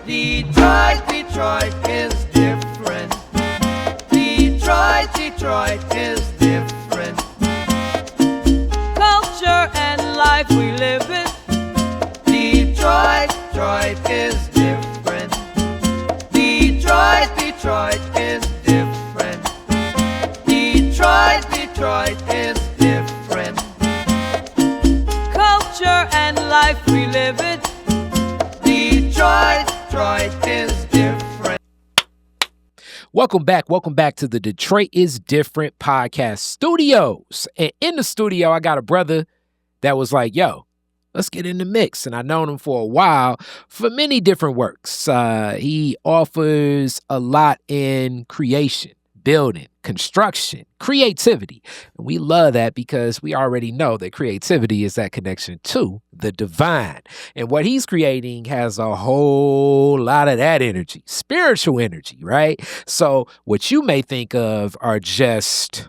Detroit, Detroit is different. Detroit, Detroit is different. Culture and life we live in. Detroit, Detroit is different. Detroit, Detroit is different. Detroit, Detroit is different. Culture and life we live in. Detroit, Detroit is different. Welcome back to the Detroit is Different podcast studios. And in the studio, I got a brother that was like, yo, let's get in the mix. And I've known him for a while for many different works. He offers a lot in creation, building, construction, creativity. And we love that because we already know that creativity is that connection to the divine. And what he's creating has a whole lot of that energy, spiritual energy, right? So what you may think of are just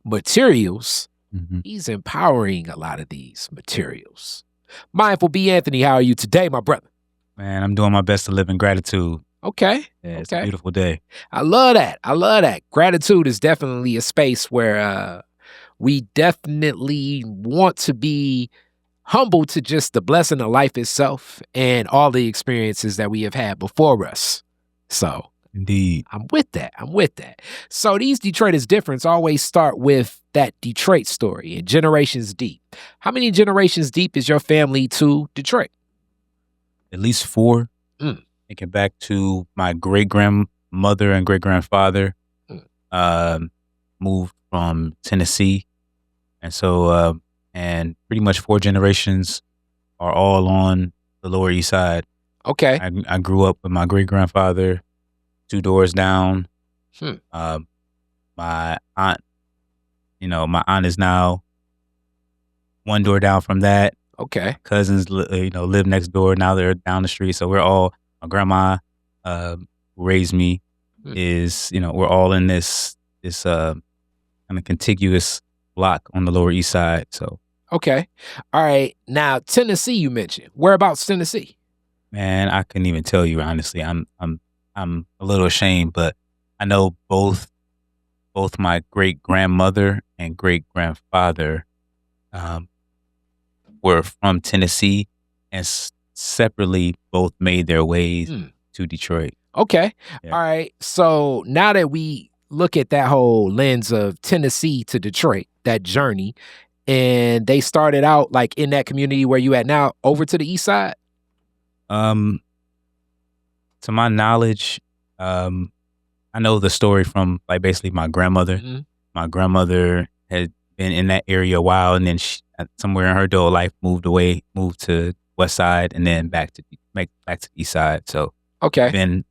materials. Mm-hmm. He's empowering a lot of these materials. Mindful B. Anthony, how are you today, my brother? Man, I'm doing my best to live in gratitude. Okay. Yeah, it's a beautiful day. I love that. Gratitude is definitely a space where we definitely want to be humble to just the blessing of life itself and all the experiences that we have had before us. So indeed, I'm with that. So these Detroit is Different always start with that Detroit story and generations deep. How many generations deep is your family to Detroit? At least 4. Thinking back to my great-grandmother and great-grandfather, moved from Tennessee. And so, and pretty much 4 generations are all on the Lower East Side. Okay. I grew up with my great-grandfather 2 doors down. My aunt, my aunt is now 1 door down from that. Okay. Cousins, live next door. Now they're down the street. So we're all, my grandma who raised me is, we're all in this kind of contiguous block on the Lower East Side. So. Okay. All right. Now, Tennessee, you mentioned. Whereabouts Tennessee? Man, I couldn't even tell you, honestly. I'm a little ashamed, but I know both my great grandmother and great grandfather were from Tennessee, and separately both made their ways to Detroit. Okay. Yeah. All right. So now that we look at that whole lens of Tennessee to Detroit, that journey, and they started out like in that community where you at now over to the East Side? To my knowledge, I know the story from like basically my grandmother. Mm-hmm. My grandmother had been in that area a while, and then she, somewhere in her adult life, moved to West Side, and then back to the East Side. So okay, been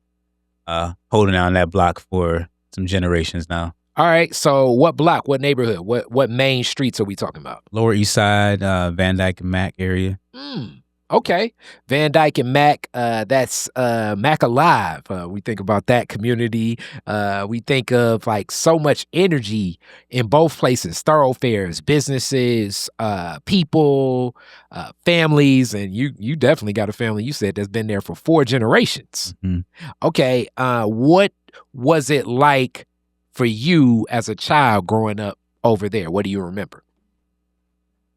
holding down that block for some generations now. All right. So what block? What neighborhood? What main streets are we talking about? Lower East Side, Van Dyke and Mack area. Okay. Van Dyke and Mack, that's Mack Alive. We think about that community. We think of like so much energy in both places, thoroughfares, businesses, people, families, and you definitely got a family, you said, that's been there for 4 generations. Mm-hmm. Okay. What was it like for you as a child growing up over there? What do you remember?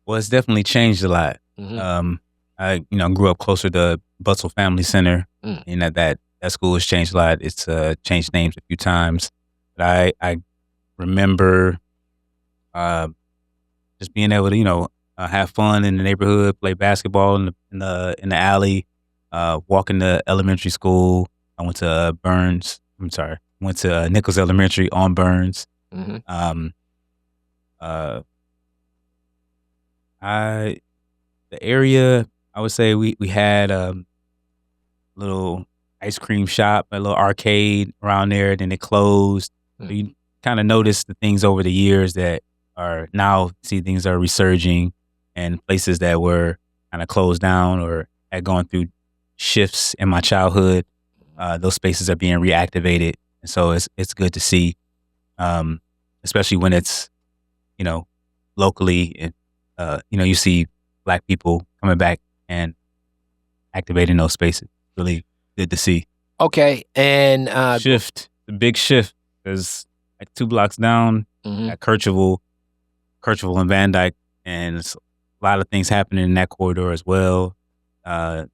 Well, it's definitely changed a lot. Mm-hmm. I grew up closer to Butzel Family Center, and that school has changed a lot. It's changed names a few times, but I remember just being able to have fun in the neighborhood, play basketball in the alley, walking to elementary school. I went to went to Nichols Elementary on Burns. Mm-hmm. The area, I would say we had a little ice cream shop, a little arcade around there. Then it closed. Mm-hmm. So you kind of notice the things over the years that are now, things are resurging, and places that were kind of closed down or had gone through shifts in my childhood. Those spaces are being reactivated. And so it's good to see, especially when it's, locally, you see Black people coming back and activating those spaces. Really good to see. Okay, and The big shift, because like 2 blocks down at Kirchville and Van Dyke, and it's a lot of things happening in that corridor as well. That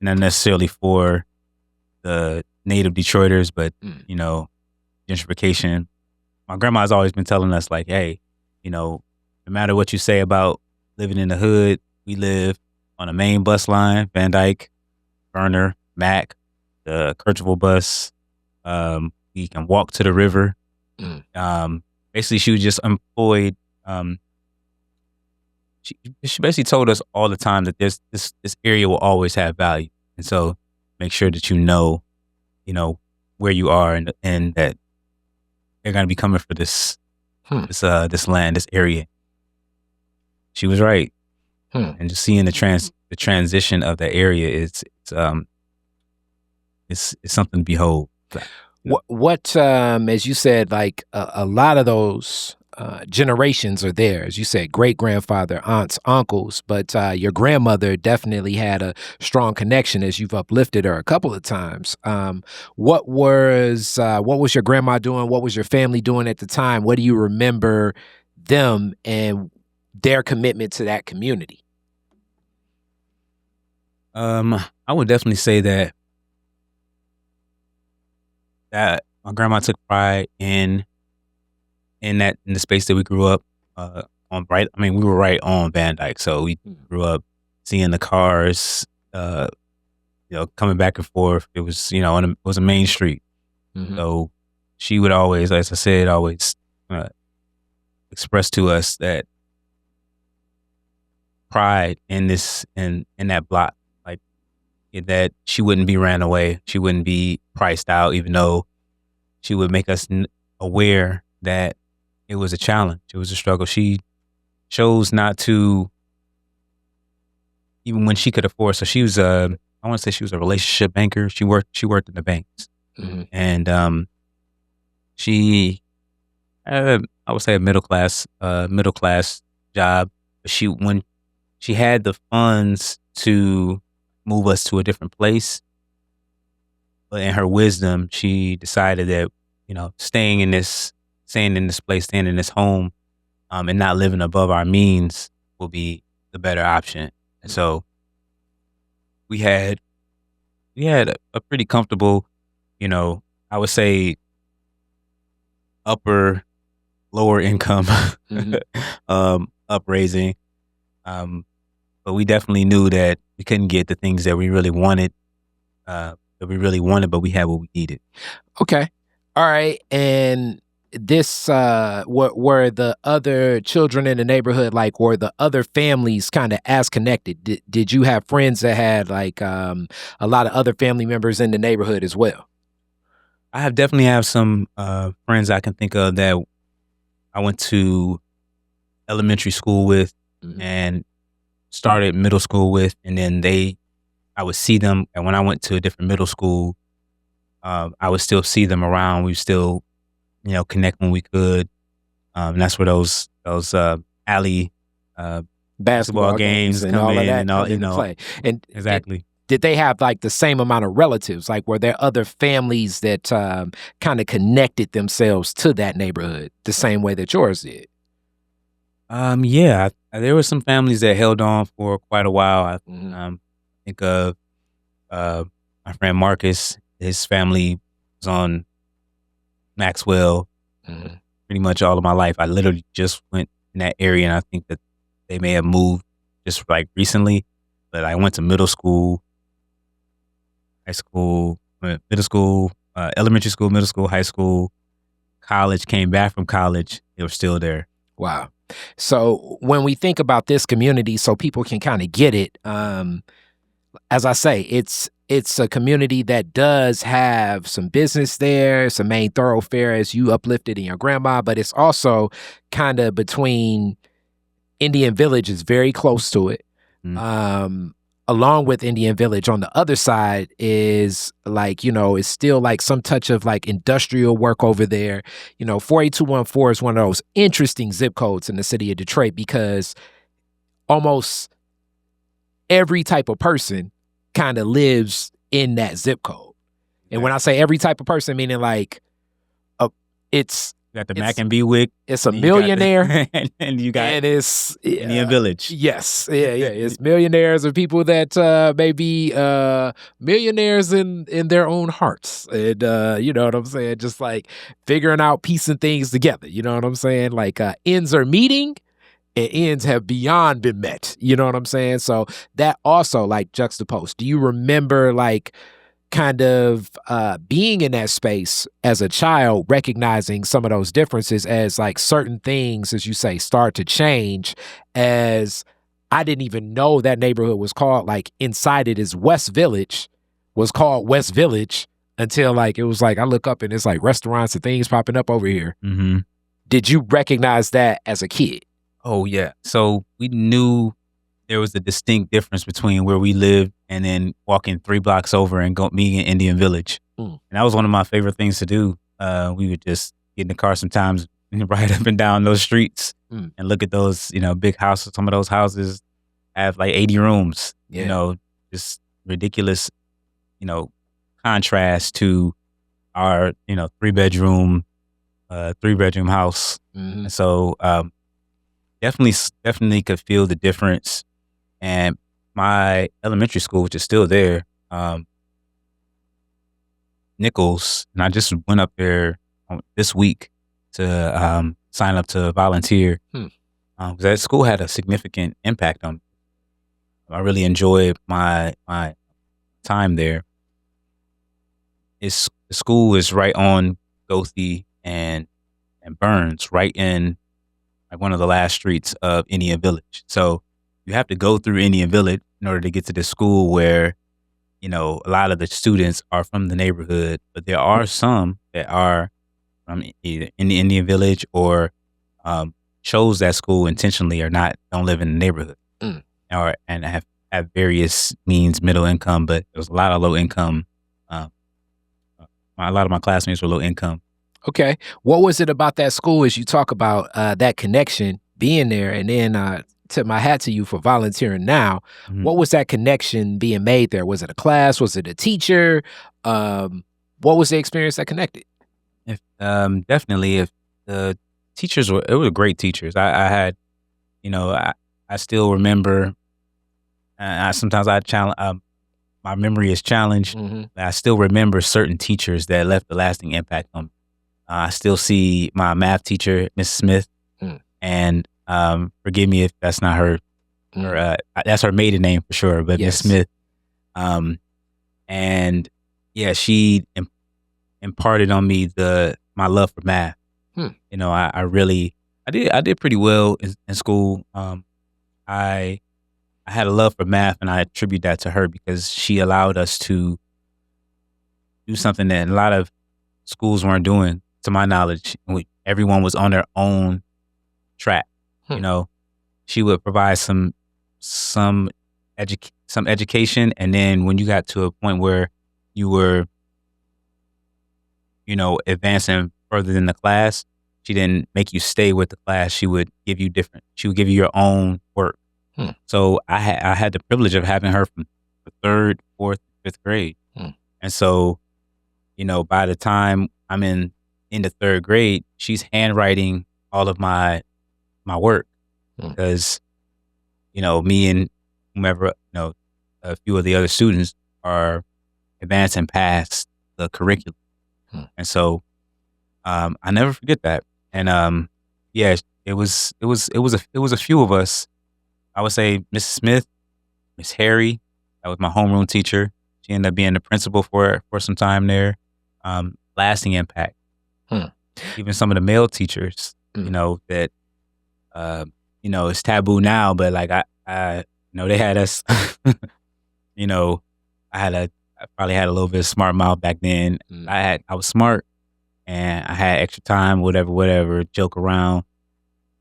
not necessarily for the native Detroiters, but you know, gentrification. My grandma's always been telling us, like, hey, you know, no matter what you say about living in the hood, we live on a main bus line, Van Dyke, Burner, Mack, the Kirchville bus. We can walk to the river. Basically, she was just employed. She basically told us all the time that this area will always have value, and so make sure that you know where you are, and that they're going to be coming for this land, this area. She was right, and just seeing the transition of the area is something to behold. What as you said, like a lot of those generations are there, as you said, great grandfather, aunts, uncles, but your grandmother definitely had a strong connection, as you've uplifted her a couple of times. What was your grandma doing? What was your family doing at the time? What do you remember them and their commitment to that community? I would definitely say that my grandma took pride in the space that we grew up on. Right, I mean, we were right on Van Dyke, so we grew up seeing the cars, coming back and forth. It was, it was a main street. So she would always, as I said, express to us that pride in that block, like that she wouldn't be ran away, she wouldn't be priced out, even though she would make us aware that it was a challenge, it was a struggle. She chose not to, even when she could afford. So she was I want to say she was a relationship banker. She worked in the banks, and she had I would say a middle class job. But when she had the funds to move us to a different place, but in her wisdom, she decided that staying in this place, staying in this home, and not living above our means will be the better option. And so we had a pretty comfortable, I would say lower income upraising. But we definitely knew that we couldn't get the things that we really wanted, but we had what we needed. Okay. All right. And this, were the other children in the neighborhood, like, were the other families kind of as connected? Did you have friends that had like a lot of other family members in the neighborhood as well? I definitely have some friends I can think of that I went to elementary school with and started middle school with, and then I would see them, and when I went to a different middle school, I would still see them around. We still, connect when we could. And that's where those alley basketball games and come all in of that and all, come into play. And exactly. Did they have like the same amount of relatives? Like, were there other families that kind of connected themselves to that neighborhood the same way that yours did? Yeah, there were some families that held on for quite a while. I think of my friend Marcus. His family was on Maxwell pretty much all of my life. I literally just went in that area, and I think that they may have moved just like recently. But I went to middle school, high school, middle school, elementary school, middle school, high school, college. Came back from college, they were still there. Wow. So when we think about this community, so people can kind of get it, as I say, it's a community that does have some business there. It's a main thoroughfare, as you uplifted in your grandma, but it's also kind of between Indian Village is very close to it. Along with Indian Village on the other side is like, it's still like some touch of like industrial work over there. 48214 is one of those interesting zip codes in the city of Detroit, because almost every type of person kind of lives in that zip code. And when I say every type of person, meaning like it's You got the Mac and B Wick. it's a millionaire and you got and it's Indian Village. Yes. Yeah. It's millionaires and people that may be millionaires in their own hearts. And you know what I'm saying? Just like figuring out, piecing things together. You know what I'm saying? Like ends are meeting and ends have beyond been met. You know what I'm saying? So that also like juxtaposed. Do you remember like kind of being in that space as a child, recognizing some of those differences as like certain things, as you say, start to change, as I didn't even know that neighborhood was called, like inside it is West Village, was called West Village until like, it was like, I look up and it's like restaurants and things popping up over here. Mm-hmm. Did you recognize that as a kid? Oh, yeah. So we knew there was a distinct difference between where we lived and then walking 3 blocks over and meeting in Indian Village. And that was one of my favorite things to do. We would just get in the car sometimes and ride up and down those streets and look at those, you know, big houses. Some of those houses have like 80 rooms, you know, just ridiculous, you know, contrast to our, you know, three-bedroom house. And so definitely could feel the difference. And my elementary school, which is still there, Nichols, and I just went up there this week to sign up to volunteer. Because that school had a significant impact on me. I really enjoyed my time there. The school is right on Goethe and Burns, right in like one of the last streets of Indian Village. So you have to go through Indian Village in order to get to this school where, you know, a lot of the students are from the neighborhood, but there are some that are from either in the Indian Village or chose that school intentionally or don't live in the neighborhood and have various means, middle income, but there was a lot of low income. A lot of my classmates were low income. Okay. What was it about that school as you talk about that connection being there? And then tip my hat to you for volunteering now. What was that connection being made there? Was it a class? Was it a teacher? What was the experience that connected? Definitely. If the teachers were great teachers. I had, you know, I still remember, sometimes I challenge, my memory is challenged. But I still remember certain teachers that left a lasting impact on me. I still see my math teacher, Mrs. Smith, and forgive me if that's not her, that's her maiden name for sure, but Miss Smith. And yeah, she imparted on me my love for math. You know, I did pretty well in school. I had a love for math, and I attribute that to her because she allowed us to do something that a lot of schools weren't doing, to my knowledge. Everyone was on their own track. You know, she would provide some education, and then when you got to a point where you were, you know, advancing further than the class, she didn't make you stay with the class. She would give you your own work. So I had the privilege of having her from the 3rd, 4th, 5th grade. And so, you know, by the time I'm in the 3rd grade, she's handwriting all of my work because, you know, me and whomever, you know, a few of the other students are advancing past the curriculum. And so I never forget that. And yeah, it was a few of us. I would say Mrs. Smith, Miss Harry, that was my homeroom teacher. She ended up being the principal for some time there. Lasting impact. Even some of the male teachers, you know, that you know, it's taboo now, but like I you know, they had us you know, I probably had a little bit of smart mouth back then. I was smart and I had extra time, whatever, joke around.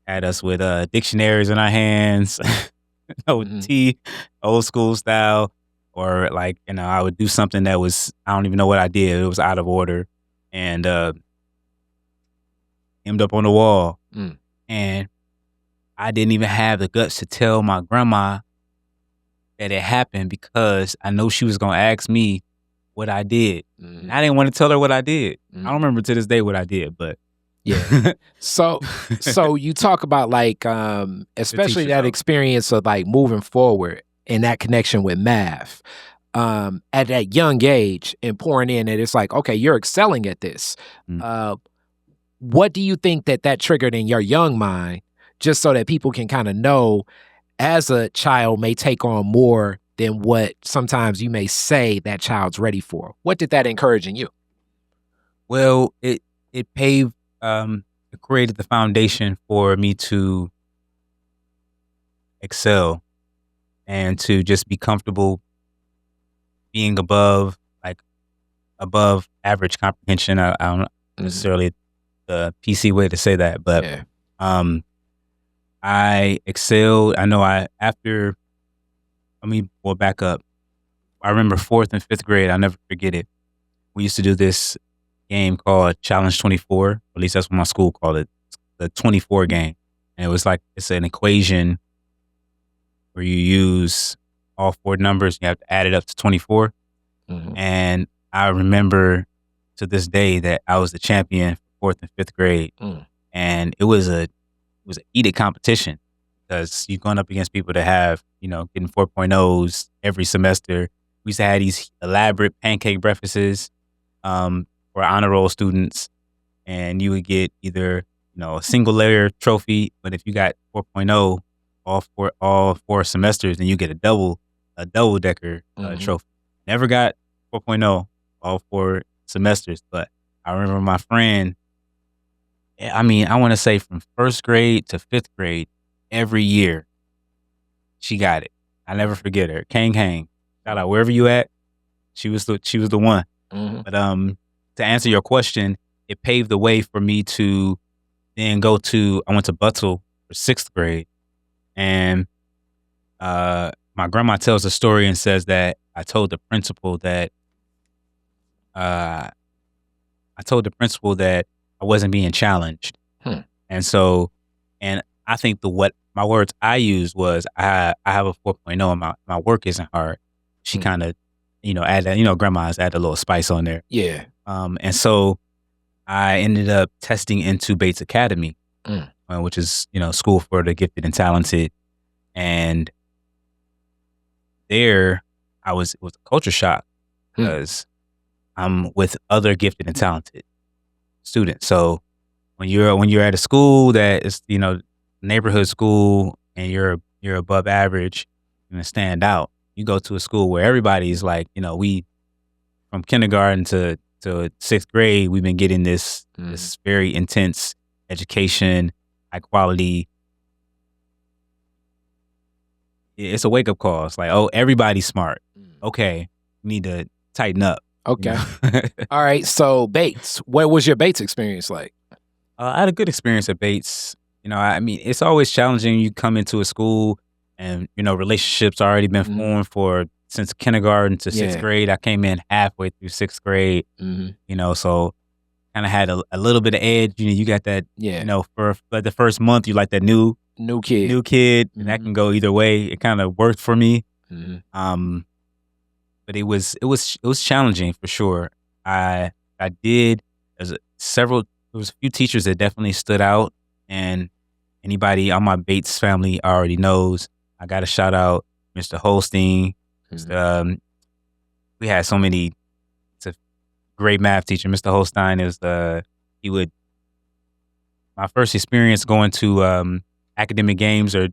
Had us with dictionaries in our hands, you know, tea, old school style, or like, you know, I would do something that was, I don't even know what I did. It was out of order and ended up on the wall. And I didn't even have the guts to tell my grandma that it happened because I know she was going to ask me what I did. Mhm. And I didn't want to tell her what I did. Mhm. I don't remember to this day what I did, but Yeah. So you talk about like especially teacher, that though. experience of like moving forward and that connection with math at that young age and pouring in and it's like, okay, you're excelling at this. What do you think that triggered in your young mind, just so that people can kind of know as a child may take on more than what sometimes you may say that child's ready for? What did that encourage in you? Well, it paved, it created the foundation for me to excel and to just be comfortable being above average comprehension. I don't necessarily the PC way to say that, but Yeah. I excelled. I know let me go back up. I remember 4th and 5th grade. I'll never forget it. We used to do this game called Challenge 24. At least that's what my school called it. The 24 game. And it was like, it's an equation where you use all 4 numbers. You have to add it up to 24. Mhm. And I remember to this day that I was the champion for 4th and 5th grade. And it was an heated competition because you're going up against people that have, getting 4.0s every semester. We used to have these elaborate pancake breakfasts for honor roll students, and you would get either a single layer trophy, but if you got 4.0 all four semesters, then you get a double decker trophy. Never got 4.0 all 4 semesters, but I remember my friend. I mean, I want to say from 1st grade to 5th grade, every year, she got it. I never forget her. Kang Kang. Shout out wherever you at. She was the one. But to answer your question, it paved the way for me to then I went to Butzel for 6th grade. And my grandma tells a story and says that I told the principal that I wasn't being challenged. And so, and I think what my words I used was, I have a 4.0 and my work isn't hard. She kind of, added, grandma's add a little spice on there. Yeah. And so I ended up testing into Bates Academy, which is, school for the gifted and talented. And there it was a culture shock because I'm with other gifted and talented students. So when you're at a school that is, neighborhood school and you're above average, you're gonna stand out. You go to a school where everybody's like, we from kindergarten to 6th grade, we've been getting this very intense education, high quality. It's a wake up call. It's like, oh, everybody's smart. Okay, we need to tighten up. Okay. All right. So Bates, what was your Bates experience like? I had a good experience at Bates. I mean, it's always challenging. You come into a school and, relationships already been formed since kindergarten to 6th grade. I came in halfway through 6th grade, so kind of had a little bit of edge. You got that, for like the first month, you like that new kid, and that can go either way. It kind of worked for me. But it was challenging for sure. There was a few teachers that definitely stood out, and anybody on my Bates family already knows. I got to shout out Mr. Holstein. We had so many. It's a great math teacher. Mr. Holstein my first experience going to academic games or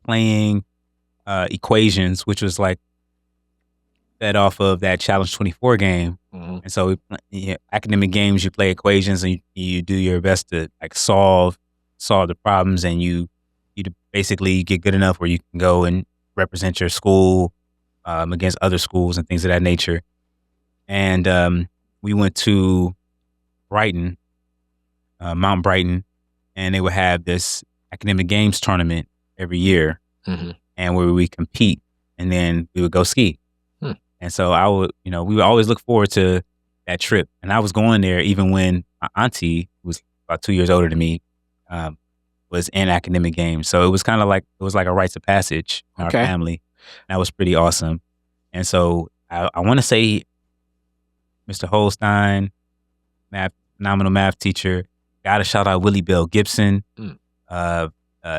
playing equations, which was like fed off of that Challenge 24 game. And so academic games, you play equations and you do your best to like solve the problems, and you basically get good enough where you can go and represent your school against other schools and things of that nature. And we went to Brighton, Mount Brighton, and they would have this academic games tournament every year, and where we compete, and then we would go ski. And so we would always look forward to that trip. And I was going there even when my auntie, who was about 2 years older than me, was in academic games. So it was kind of like, a rites of passage in our family. That was pretty awesome. And so I want to say Mr. Holstein, phenomenal math teacher. Got to shout out Willie Bell Gibson,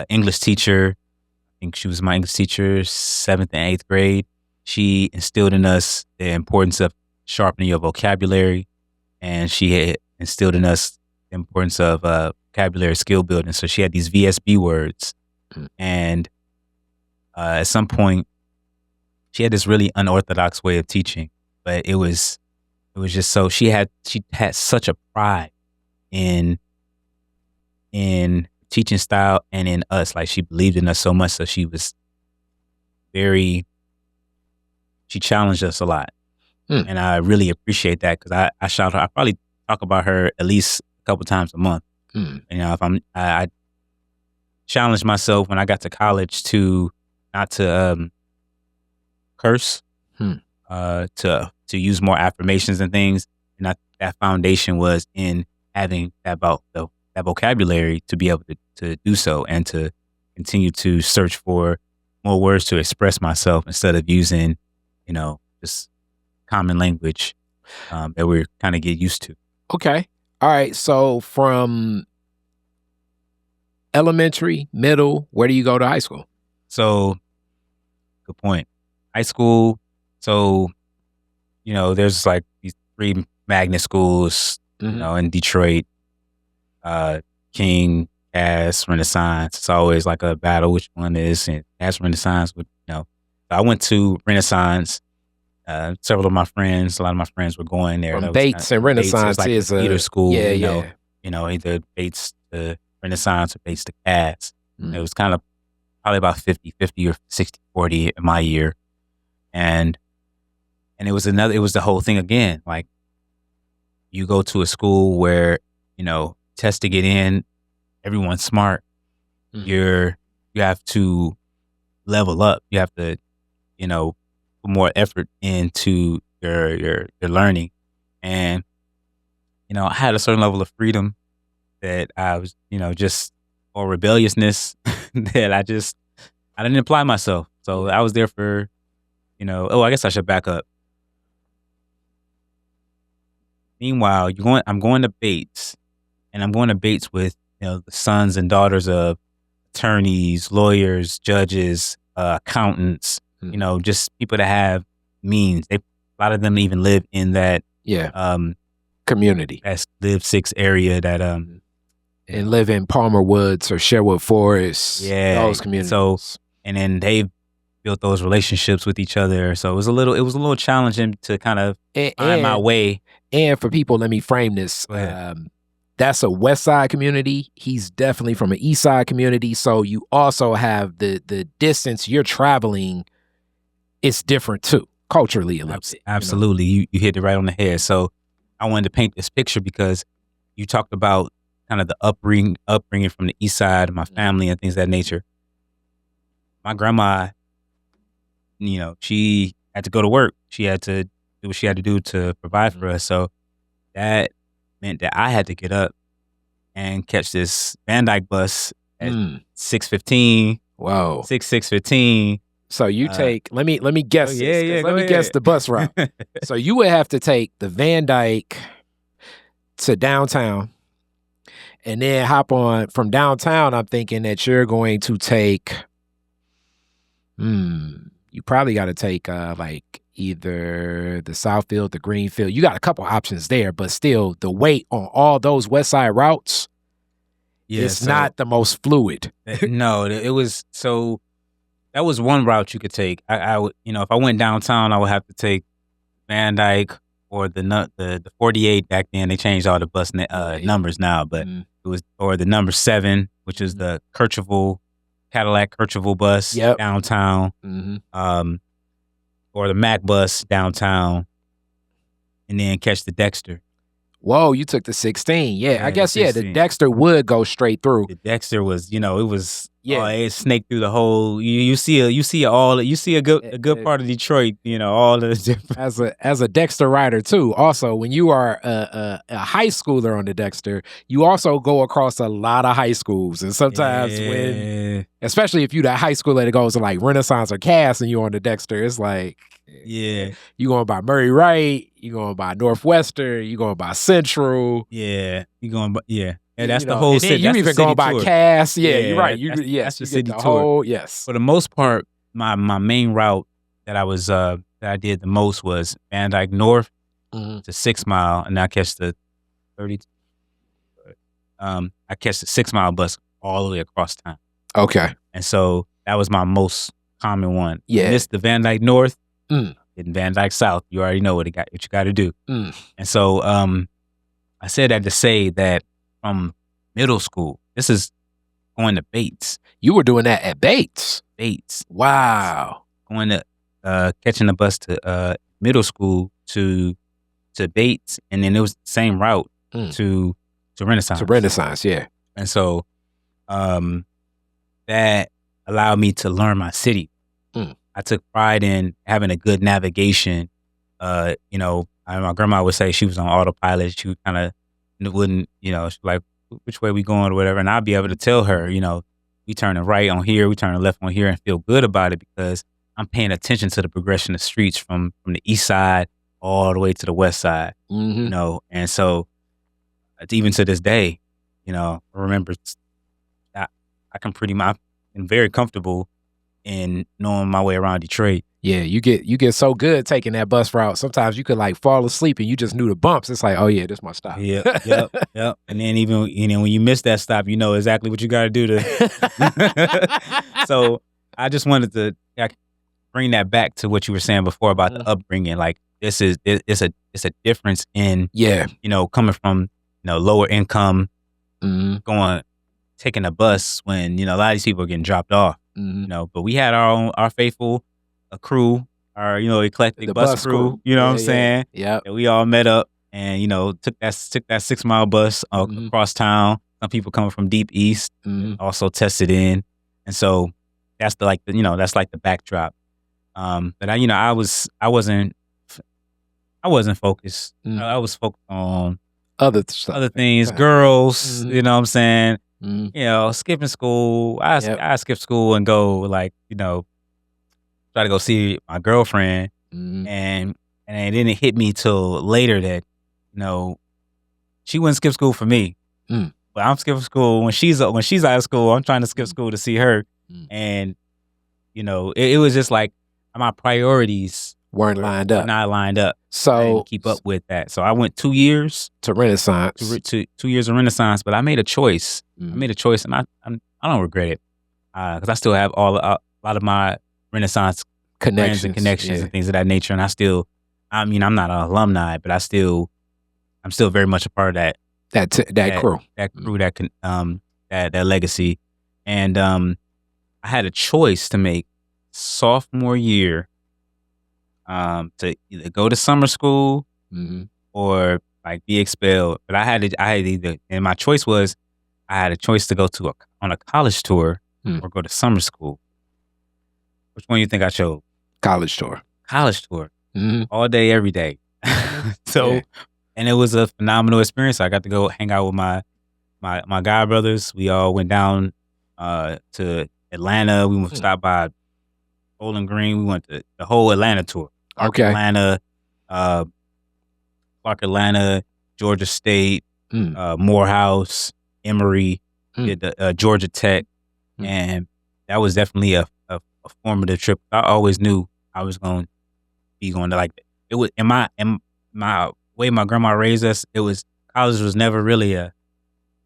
English teacher. I think she was my English teacher, 7th and 8th grade. She instilled in us the importance of sharpening your vocabulary, and she had instilled in us the importance of vocabulary skill building. So she had these VSB words, and at some point, she had this really unorthodox way of teaching, but it was just so she had such a pride in teaching style and in us. Like, she believed in us so much, so she challenged us a lot. And I really appreciate that, because I shout her. I probably talk about her at least a couple times a month. You know, I challenged myself when I got to college to not to curse, to use more affirmations and things. And that foundation was in having that vocabulary to be able to do so, and to continue to search for more words to express myself instead of using, you know, just common language that we're kind of get used to. Okay. All right. So from elementary, middle, where do you go to high school? So, good point. High school. So, you know, there's like these 3 magnet schools, you know, in Detroit, King, Cass, Renaissance. It's always like a battle which one is, and Cass, Renaissance would, you know. I went to Renaissance. A lot of my friends were going there. From Bates and Renaissance is like either school, yeah. You know, either Bates to Renaissance or Bates to Cass. It was kind of probably about 50-50 or 60-40 in my year. And it was the whole thing again. Like, you go to a school where, you know, test to get in, everyone's smart. You have to level up. You have to, you know, put more effort into your learning. And, you know, I had a certain level of freedom that I was, you know, just, or rebelliousness that I didn't apply myself. So I was there for, you know, I guess I should back up. Meanwhile, I'm going to Bates, and I'm going to Bates with, you know, the sons and daughters of attorneys, lawyers, judges, accountants, you know, just people that have means. A lot of them even live in that community. That Live 6 area that and live in Palmer Woods or Sherwood Forest. Yeah, those communities. So, and then they've built those relationships with each other. So it was a little challenging to kind of find my way. And for people, let me frame this. That's a West Side community. He's definitely from an East Side community. So you also have the distance you're traveling. It's different too, culturally a little bit. Absolutely, you hit it right on the head. So I wanted to paint this picture because you talked about kind of the upbringing from the East Side of my family and things of that nature. My grandma, you know, she had to go to work. She had to do what she had to do to provide for us. So that meant that I had to get up and catch this Van Dyke bus at 6:15. Whoa. 6:15. So you take, let me guess this, let me guess the bus route. So you would have to take the Van Dyke to downtown and then hop on from downtown. I'm thinking that you're going to take, you probably got to take like either the Southfield, the Greenfield. You got a couple options there, but still the weight on all those West Side routes is not the most fluid. No, it was, so that was one route you could take. I would, you know, if I went downtown, I would have to take Van Dyke or the 48 back then. They changed all the bus numbers now, but it was, or the number 7, which is the Cadillac Kercheval bus downtown, or the Mack bus downtown, and then catch the Dexter. Whoa, you took the 16. Yeah, I guess, the Dexter would go straight through. The Dexter was, you know, it was, it snaked through the whole, you see a good part of Detroit, you know, all the different. As a Dexter rider too. Also, when you are a high schooler on the Dexter, you also go across a lot of high schools. And sometimes when, especially if you that high schooler that goes to like Renaissance or Cass and you're on the Dexter, it's like, Yeah. You going by Murray Wright, you going by Northwestern, you going by Central. Yeah. You going by, yeah. And that's you the know, whole and then city. you That's the even city going by tour. Cass. Yeah, you're Yeah, right. You that's yes, the you city get the tour. whole yes. For the most part, my main route that I was that I did the most was Van Dyke North to 6 Mile, and I catch the 30. I catch the 6 Mile bus all the way across town. Okay. And so that was my most common one. Yeah. Missed the Van Dyke North, Mm. in Van Dyke South. You already know what you got to do. Mm. And so I said that to say that from middle school, this is going to Bates. You were doing that at Bates. Bates. Wow. Going to catching the bus to middle school to Bates, and then it was the same route to Renaissance. To Renaissance, yeah. And so that allowed me to learn my city. I took pride in having a good navigation. My grandma would say she was on autopilot. She kind of wouldn't, she's like, which way we going or whatever. And I'd be able to tell her, we turning right on here, we turning left on here, and feel good about it because I'm paying attention to the progression of streets from the east side all the way to the west side, And so even to this day, I remember I can pretty much, I'm very comfortable in knowing my way around Detroit. Yeah, you get so good taking that bus route. Sometimes you could like fall asleep and you just knew the bumps. It's like, oh yeah, this is my stop. Yep. And then even when you miss that stop, you know exactly what you got to do to. So I just wanted to bring that back to what you were saying before about the upbringing. Like it's a difference in coming from lower income, taking a bus when a lot of these people are getting dropped off. But we had our faithful crew, our eclectic bus crew. You know what I'm saying? Yeah. We all met up and took that 6 Mile bus across town. Some people coming from deep east also tested in, and so that's that's like the backdrop. But I wasn't focused. I was focused on other stuff, other things, girls. You know what I'm saying? Skipping school. I skip school and go try to go see my girlfriend, and it didn't hit me till later that she wouldn't skip school for me, but I'm skipping school when she's out of school. I'm trying to skip school to see her, and it was just like my priorities weren't lined up. Not lined up. So I didn't keep up with that. So I went 2 years to Renaissance. To 2 years of Renaissance, but I made a choice. I made a choice, and I don't regret it because I still have a lot of my Renaissance connections and things of that nature. And I'm not an alumni, but I'm still very much a part of that crew, that legacy. And I had a choice to make sophomore year to either go to summer school or like be expelled. But I had either, and my choice was I had a choice to go on a college tour or go to summer school. Which one do you think I chose? College tour. All day, every day. So, and it was a phenomenal experience. I got to go hang out with my god brothers. We all went down to Atlanta. We stopped by Bowling Green. We went to the whole Atlanta tour. Atlanta, Clark Atlanta, Georgia State, Morehouse, Emory, did the Georgia Tech, and that was definitely a formative trip. I always knew I was going to be going to like that. It was in my way my grandma raised us. It was college was never really an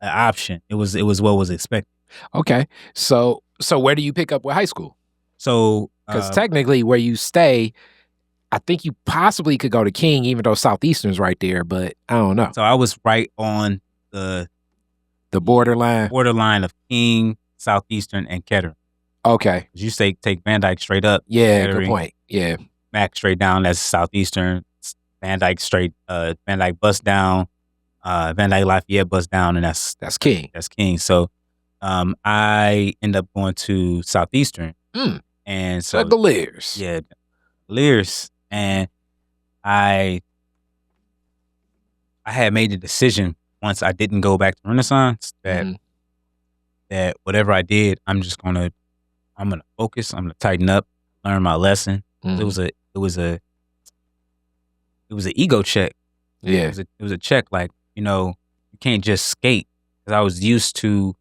option. It was what was expected. Okay, so where do you pick up with high school? So because technically where you stay, I think you possibly could go to King, even though Southeastern's right there, but I don't know. So I was right on the borderline of King, Southeastern, and Kettering. Okay. You say take Van Dyke straight up. Yeah, Kettering, good point. Yeah. Mack straight down, that's Southeastern. Van Dyke straight, Van Dyke bus down, Van Dyke Lafayette bus down, and that's King. That's King. So I end up going to Southeastern. And so the Lears. Yeah, Lears. And I had made the decision once I didn't go back to Renaissance that whatever I did, I'm gonna focus, I'm gonna tighten up, learn my lesson, It was an ego check. Yeah. It was a check. Like, you can't just skate. Because I was used to.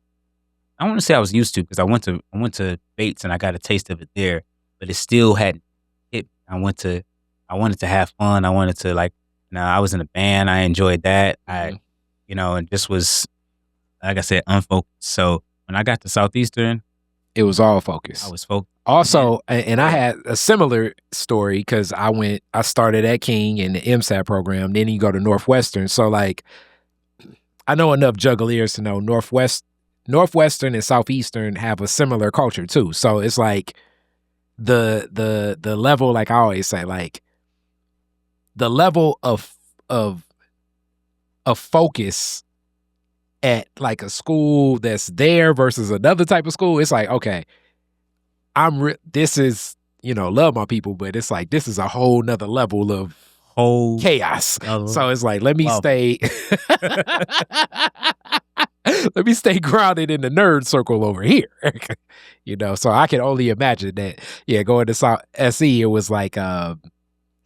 I don't want to say I was used to, because I went to Bates and I got a taste of it there, but it still hadn't hit. I wanted to have fun. I wanted to, like, I was in a band. I enjoyed that. And just was, like I said, unfocused. So when I got to Southeastern, it was all focused. I was focused. Also, and I had a similar story, because I started at King in the MSAT program. Then you go to Northwestern. So, like, I know enough juggaliers to know Northwestern and Southeastern have a similar culture too. So it's like the level, like I always say, like the level of focus at like a school that's there versus another type of school. It's like, okay, this is, love my people, but it's like, this is a whole nother level of chaos. So it's like, let me stay let me stay grounded in the nerd circle over here. So I can only imagine that, going to South SE, it was like,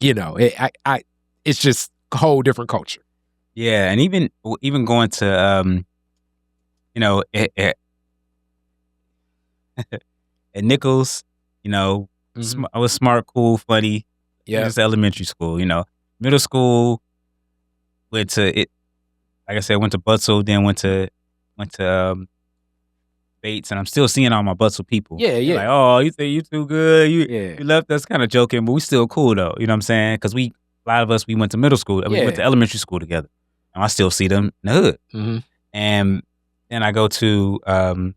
it's just a whole different culture. Yeah. And even going to, at Nichols, I was smart, cool, funny. Yeah. Just elementary school, middle school, went to it. Like I said, went to Butzel, then went to Bates, and I'm still seeing all my Butzel people. Yeah, yeah. Like, oh, you think you too good? You left us, kind of joking, but we still cool though. You know what I'm saying? Because a lot of us, we went to middle school, we went to elementary school together, and I still see them in the hood. Mm-hmm. And then I go to, and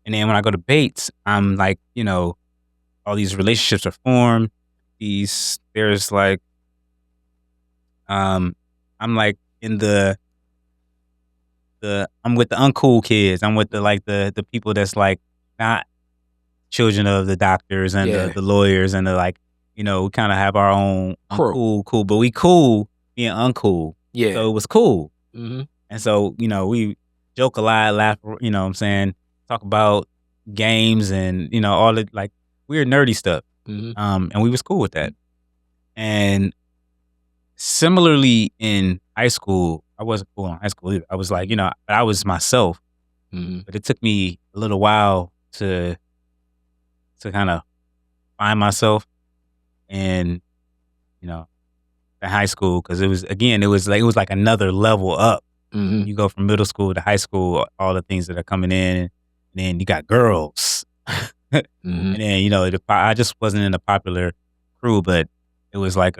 then when I go to Bates, I'm like, all these relationships are formed. There's like, I'm like in I'm with the uncool kids. I'm with the people that's like not children of the doctors and the lawyers and the, like, we kind of have our own cool, but we cool being uncool. Yeah. So it was cool. Mm-hmm. And so, we joke a lot, laugh, what I'm saying, talk about games and, all the like weird nerdy stuff. Mm-hmm. And we was cool with that. And similarly in high school, I wasn't cool in high school either. I was like, I was myself. Mm-hmm. But it took me a little while to kind of find myself in, in high school, because it was like another level up. Mm-hmm. You go from middle school to high school, all the things that are coming in, and then you got girls. Mm-hmm. And then, I just wasn't in a popular crew, but it was like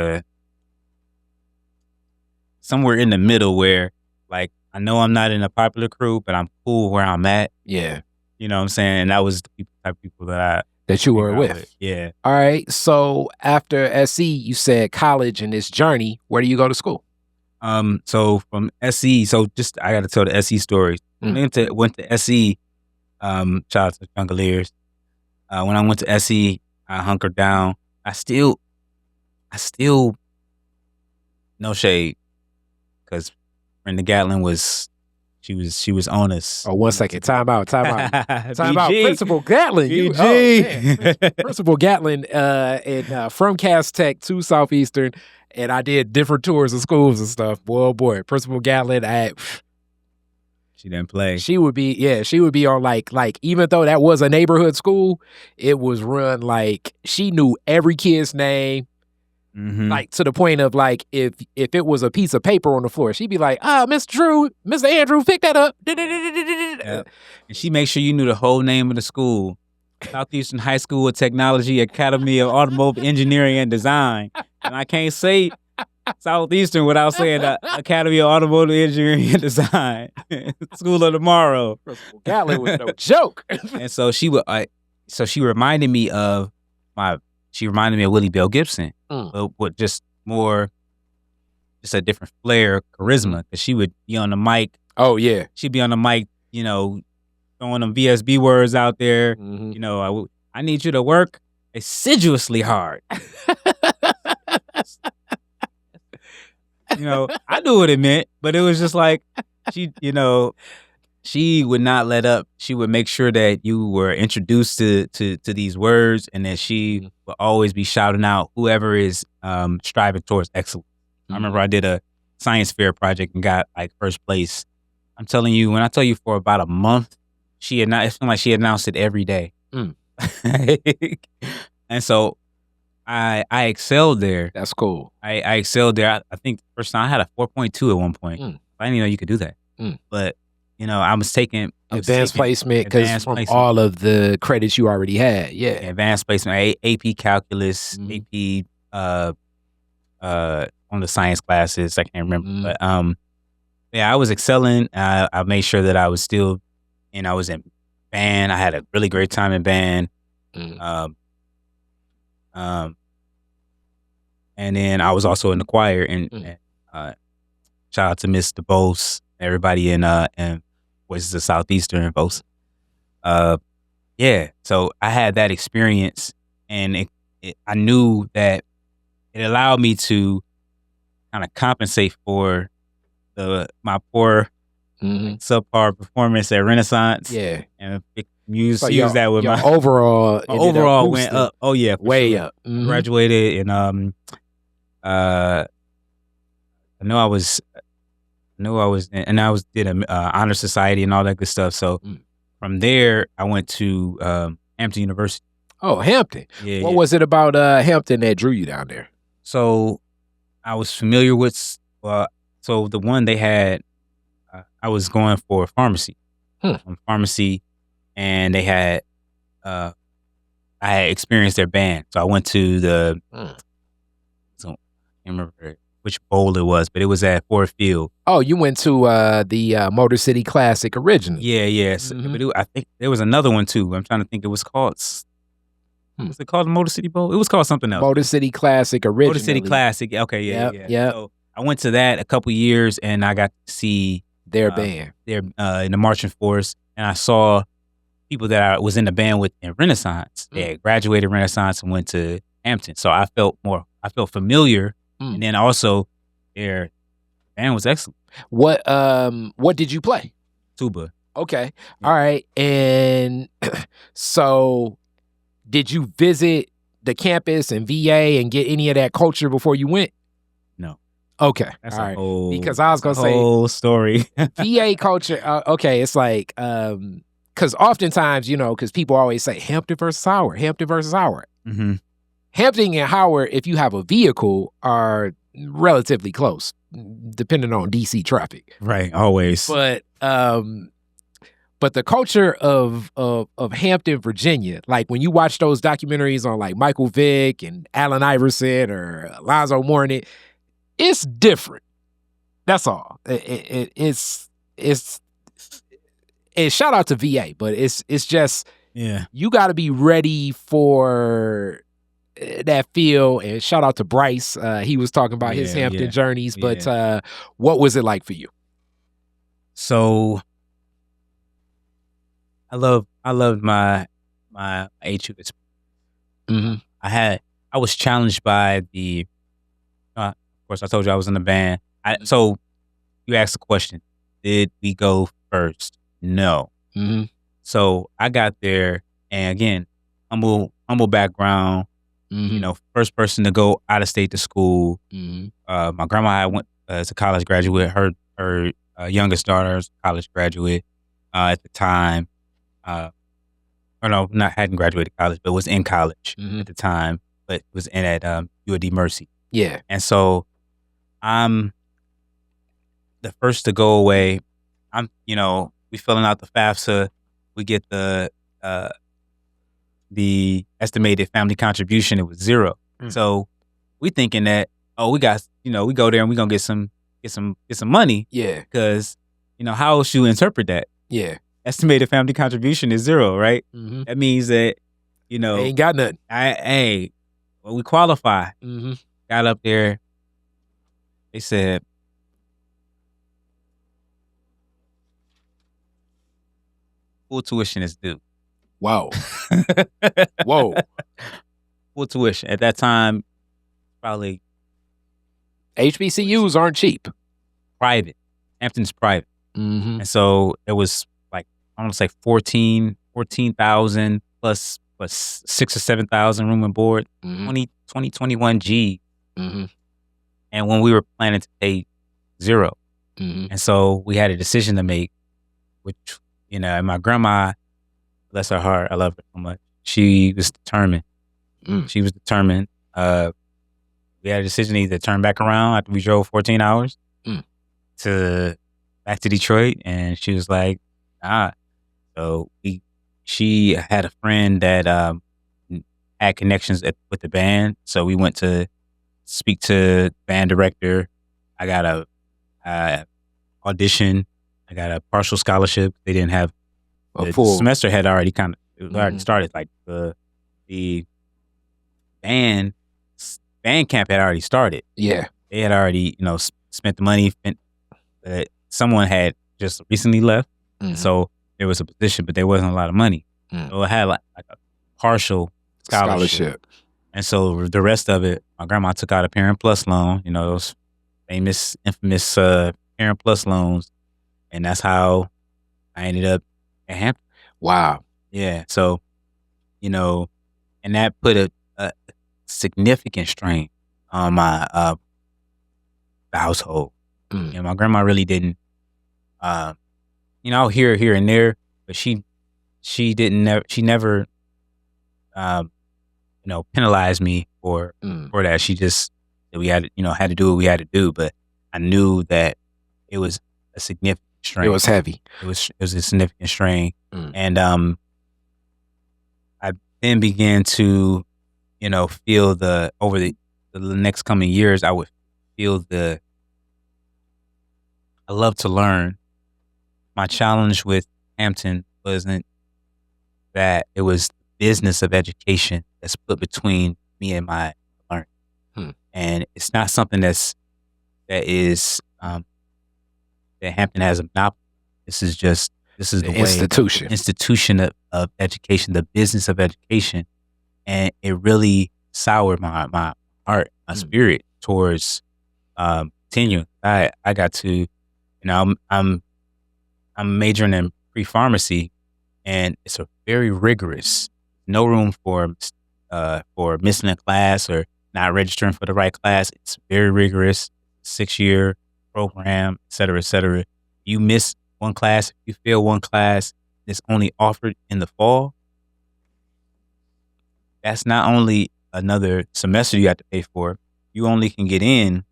somewhere in the middle where, like, I know I'm not in a popular crew, but I'm cool where I'm at. Yeah. You know what I'm saying? And that was the type of people that you were with. Yeah. All right. So after SE, you said college and this journey. Where do you go to school? So from SE, I got to tell the SE story. Went to SE. Shout out to Jungleers. When I went to SE, I hunkered down. I still, no shade, because Brenda Gatlin she was on us. Oh, 1 second. Time out. BG. Principal Gatlin. Principal Gatlin, and from Cass Tech to Southeastern, and I did different tours of schools and stuff. Boy, Principal Gatlin, she didn't play. She would be on like even though that was a neighborhood school, it was run like she knew every kid's name. Mm-hmm. Like, to the point of, like, if it was a piece of paper on the floor, she'd be like, Mr. Andrew, pick that up. Yeah. And she made sure you knew the whole name of the school. Southeastern High School of Technology, Academy of Automotive Engineering and Design. And I can't say Southeastern without saying the Academy of Automotive Engineering and Design. School of Tomorrow. Gatlin was no joke. And so she reminded me of Willie Bell Gibson, but with just a different flair, charisma, because she would be on the mic. Oh, yeah. She'd be on the mic, throwing them VSB words out there. Mm-hmm. I need you to work assiduously hard. I knew what it meant, but it was just like, she, she would not let up. She would make sure that you were introduced to these words, and that she would always be shouting out whoever is striving towards excellence. I remember I did a science fair project and got like first place. I'm telling you, when I tell you for about a month, it seemed like she announced it every day. And so I excelled there. That's cool. I excelled there. I think the first time I had a 4.2 at one point. I didn't even know you could do that. But I was taking advanced placement because from all of the credits you already had. Yeah, advanced placement, AP calculus, AP on the science classes. I can't remember, but I was excelling. I made sure that I was still, and I was in band. I had a really great time in band. And then I was also in the choir, and shout out to Mr. Bose, everybody in Voices of Southeastern Bose. So I had that experience, and I knew that it allowed me to kind of compensate for my poor subpar performance at Renaissance. Yeah, and use that with my overall went up. Oh yeah, way sure. Up. Graduated, and I know I was and I did a honor society and all that good stuff. So from there, I went to Hampton University. Oh, Hampton. Yeah. What was it about Hampton that drew you down there? So I was familiar with. So the one they had, I was going for pharmacy. Pharmacy, and they had. I had experienced their band, so I went to the. So I can't remember which bowl it was, but it was at Ford Field. Oh, you went to the Motor City Classic originally. Yeah. But I think there was another one too. I'm trying to think. It was called. Was it called the Motor City Bowl? It was called something else. Motor City Classic originally. Motor City Classic. Okay, yeah. Yep. So I went to that a couple years, and I got to see their band. Their in the marching force, and I saw people that I was in the band with in Renaissance. They had graduated Renaissance and went to Hampton. So I felt familiar. And then also their band was excellent. What did you play? Tuba. Okay. All right. And so did you visit the campus and VA and get any of that culture before you went? No. Okay. That's all a right. whole, because I was going to say whole story. VA culture. Okay. It's like, because oftentimes, because people always say Hampton versus Howard. Hampton and Howard, if you have a vehicle, are relatively close, depending on DC traffic. Right, always. But the culture of Hampton, Virginia, like when you watch those documentaries on like Michael Vick and Allen Iverson or Alonzo Mourning, it's different. That's all. It's shout out to VA, but it's just you got to be ready for that feel. And shout out to Bryce. He was talking about his Hampton journeys, but what was it like for you? So I loved my HU experience. I was challenged by the of course I told you I was in the band. So you asked the question, did we go first? No. So I got there, and again, humble background. First person to go out of state to school. My grandma went as a college graduate. Her youngest daughter is a college graduate at the time. Hadn't graduated college, but was in college at the time, but was in at UAD Mercy. Yeah. And so I'm the first to go away. We filling out the FAFSA. We get the estimated family contribution. It was 0. So we thinking that, we got, we go there and we gonna get some money. Yeah. Because, how else you interpret that? Yeah. Estimated family contribution is 0, right? That means that, ain't got nothing. We qualify. Got up there. They said, full tuition is due. Wow. Whoa. Full tuition. At that time, probably. HBCUs aren't cheap. Private. Hampton's private. Mm-hmm. And so it was like, I want to say 14,000 plus 6 or 7,000 room and board, Mm-hmm. 21 G. Mm-hmm. And when we were planning to pay 0. Mm-hmm. And so we had a decision to make, which, and my grandma, bless her heart, I love her so much. She was determined. She was determined. We had a decision to either turn back around after we drove 14 hours back to Detroit. And she was like, nah. So she had a friend that had connections with the band. So we went to speak to band director. I got a audition. I got a partial scholarship. They didn't have the semester had already already started. Like the band camp had already started. Yeah, they had already spent the money. Someone had just recently left, so there was a position, but there wasn't a lot of money. So it had like a partial scholarship. And so the rest of it, my grandma took out a Parent Plus loan. Those famous, infamous Parent Plus loans, and that's how I ended up at Hampton. Wow. Yeah. So, and that put a significant strain on my household. My grandma really didn't, I'll hear here and there, but she never, penalized me for that. She just, we had to do what we had to do, but I knew that it was a significant strain. It was heavy. It was a significant strain. And I then began to, feel over the next coming years, I would feel I love to learn. My challenge with Hampton wasn't that it was the business of education that's put between me and my learning. And it's not something that Hampton has a monopoly. This is the institution of education, the business of education. And it really soured my heart, my spirit towards continuing. I got to, I'm majoring in pre-pharmacy, and it's a very rigorous, no room for missing a class or not registering for the right class. It's very rigorous, 6-year program, et cetera, et cetera. You miss one class, if you fail one class, it's only offered in the fall. That's not only another semester you have to pay for, you only can get in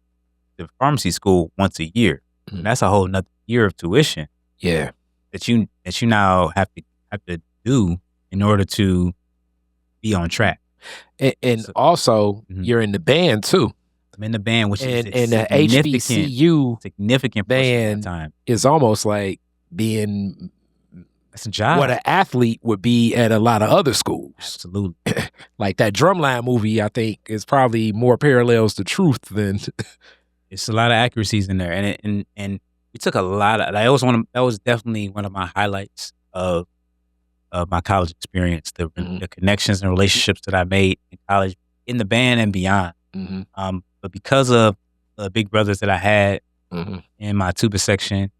the pharmacy school once a year. That's a whole nother year of tuition. Yeah. That you now have to do in order to be on track. And so, also you're in the band too. I'm in the band, which is and the HBCU significant band time. Is almost like being that's a job. What an athlete would be at a lot of other schools. Absolutely. Like that Drumline movie, I think is probably more parallels to truth than it's a lot of accuracies in there. And we took a lot of that was definitely one of my highlights of my college experience, the connections and relationships that I made in college, in the band and beyond. But because of the big brothers that I had in my tuba section,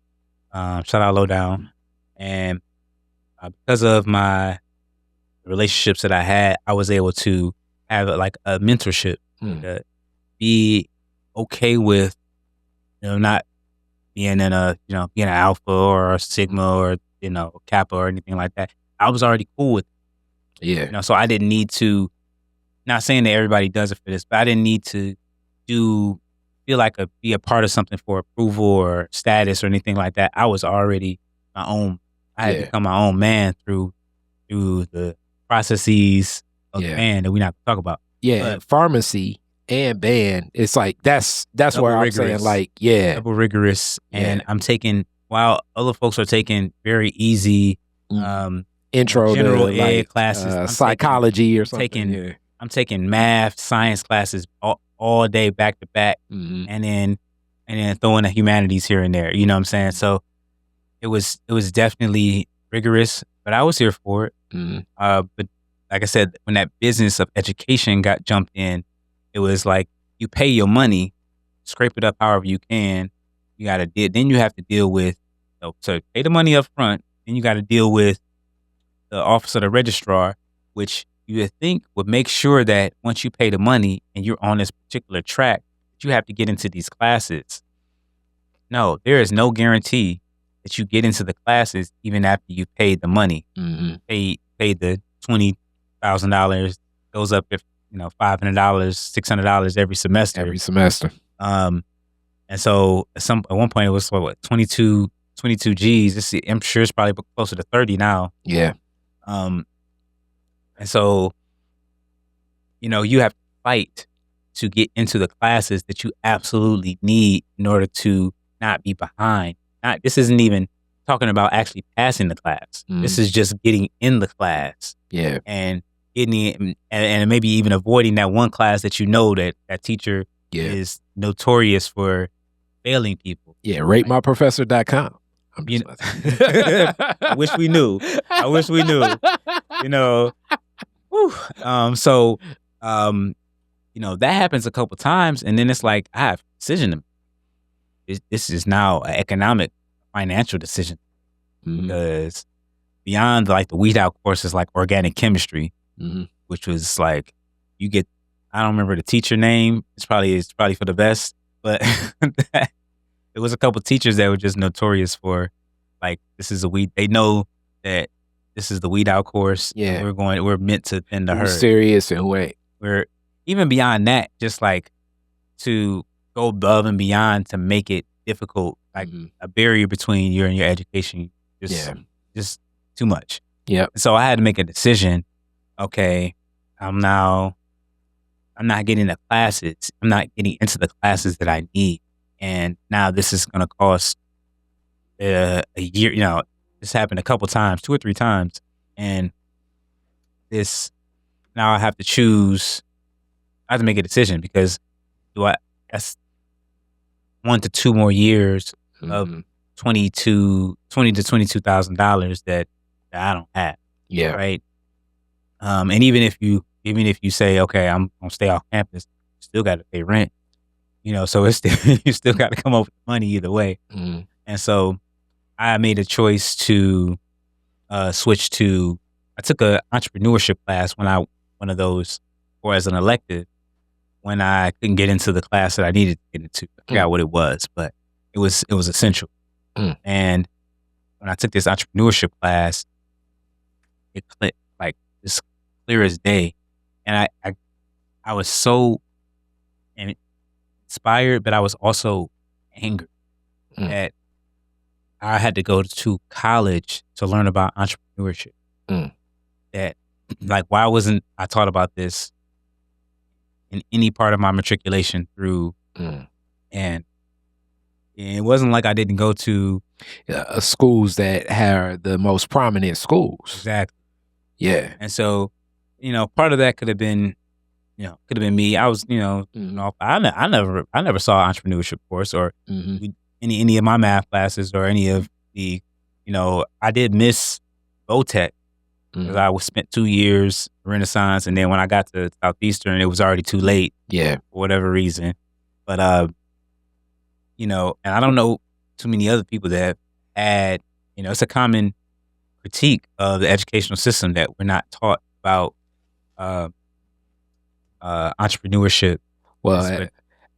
shout out Lowdown, and because of my relationships that I had, I was able to have like a mentorship, be okay with, not being in being an alpha or a sigma or, kappa or anything like that. I was already cool with it. Yeah. So I didn't need to, not saying that everybody does it for this, but I didn't need to be a part of something for approval or status or anything like that. I was already my own. I had become my own man through the processes of the band that we're not going to talk about. Yeah, pharmacy and band, it's like that's where I'm saying like, double rigorous. And I'm taking, while other folks are taking very easy intro general to ed like, classes, psychology or something. I'm taking math, science classes all day back to back, and then throwing the humanities here and there. You know what I'm saying? So it was definitely rigorous, but I was here for it. But like I said, when that business of education got jumped in, it was like you pay your money, scrape it up however you can. You got to then you have to deal with So pay the money up front, and you got to deal with the office of the registrar, which you would think would make sure that once you pay the money and you're on this particular track, that you have to get into these classes. No, there is no guarantee that you get into the classes even after you paid the money. Mm-hmm. Paid the $20,000, goes up if $500, $600 every semester. Every semester. And so at one point it was what 22 G's. I'm sure it's probably closer to 30 now. Yeah. And so you have to fight to get into the classes that you absolutely need in order to not be behind. This isn't even talking about actually passing the class. This is just getting in the class. Yeah. And getting and maybe even avoiding that one class that that teacher is notorious for failing people. Yeah, ratemyprofessor.com. I wish we knew. Whew. That happens a couple times, and then it's like I have a decision to make. This is now an economic, financial decision, because beyond like the weed out courses like organic chemistry, which was like you get. I don't remember the teacher name. It's probably for the best, but there was a couple teachers that were just notorious for like this is a weed. They know that this is the weed out course. Yeah, we're meant to thin the herd. Serious and wait. We're even beyond that, just like to go above and beyond to make it difficult, like a barrier between you and your education. Just too much. Yeah. So I had to make a decision. Okay, I'm not getting the classes. I'm not getting into the classes that I need. And now this is going to cost a year. This happened a couple times, 2 or 3 times. And now I have to choose. I have to make a decision because that's 1 to 2 more years of $20,000 to $22,000 that I don't have. Yeah. Right. And even if you say, okay, I'm gonna stay off campus, you still got to pay rent. So it's still, you still got to come up with money either way. And so I made a choice to switch to. I took an entrepreneurship class one of those, or as an elective, when I couldn't get into the class that I needed to get into. I forgot what it was, but it was essential. And when I took this entrepreneurship class, it clicked like as clear as day. And I was so inspired, but I was also angry that I had to go to college to learn about entrepreneurship. That, like, why wasn't I taught about this in any part of my matriculation through? And it wasn't like I didn't go to schools that are the most prominent schools. Exactly. Yeah. And so, part of that could have been me. I was, I never saw an entrepreneurship course or any of my math classes or any of the, I did miss VOTEC because I spent 2 years Renaissance, and then when I got to Southeastern, it was already too late. Yeah, for whatever reason. But and I don't know too many other people that have had, it's a common critique of the educational system that we're not taught about entrepreneurship. Well,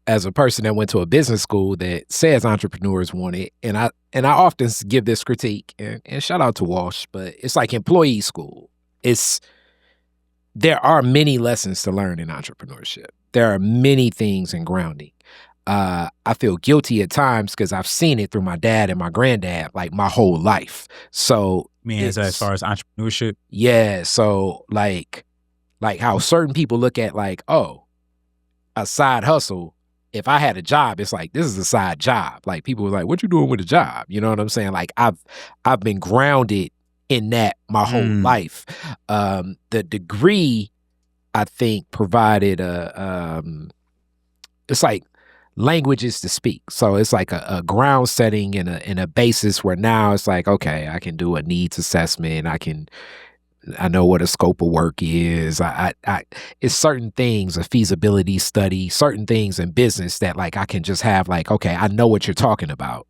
as a person that went to a business school that says entrepreneurs want it, and I often give this critique, and shout out to Walsh, but it's like employee school. There are many lessons to learn in entrepreneurship. There are many things in grounding. I feel guilty at times because I've seen it through my dad and my granddad like my whole life. So as far as entrepreneurship? Yeah. So like how certain people look at like, oh, a side hustle. If I had a job, it's like, this is a side job. Like people were like, what you doing with a job? You know what I'm saying? Like I've been grounded in that my whole life. The degree, I think, provided it's like languages to speak. So it's like a ground setting and a basis where now it's like, okay, I can do a needs assessment. I know what a scope of work is. It's certain things, a feasibility study, certain things in business that like I can just have like, okay, I know what you're talking about.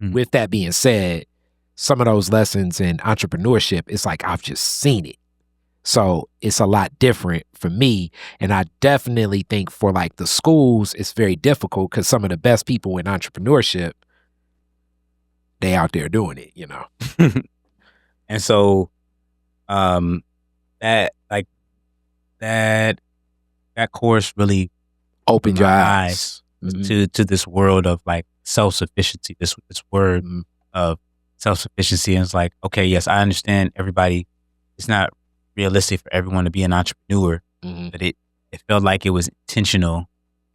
With that being said, some of those lessons in entrepreneurship, it's like I've just seen it. So it's a lot different for me. And I definitely think for like the schools, it's very difficult because some of the best people in entrepreneurship, they out there doing it, you know. And so that course really opened your eyes to this world of like self-sufficiency, this word of self-sufficiency. And it's like, okay, yes, I understand everybody. It's not realistic for everyone to be an entrepreneur, but it felt like it was intentional.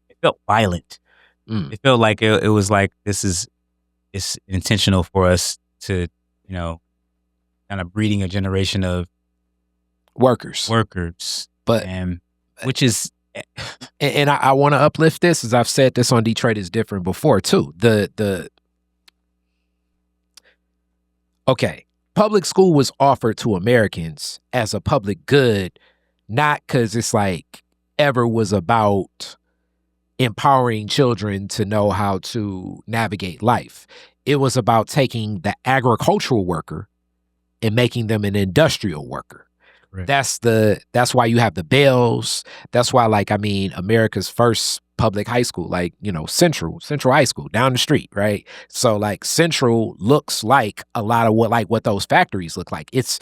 It felt violent. It felt like it was like it's intentional for us to, you know, kind of breeding a generation of workers, but which is, and I want to uplift this, as I've said this on Detroit is Different before too. Okay, public school was offered to Americans as a public good, not because it's like ever was about empowering children to know how to navigate life. It was about taking the agricultural worker and making them an industrial worker. Right. That's why you have the bells. That's why, like, I mean, America's first public high school, like, you know, Central High School down the street, right? So like Central looks like a lot of what those factories look like. It's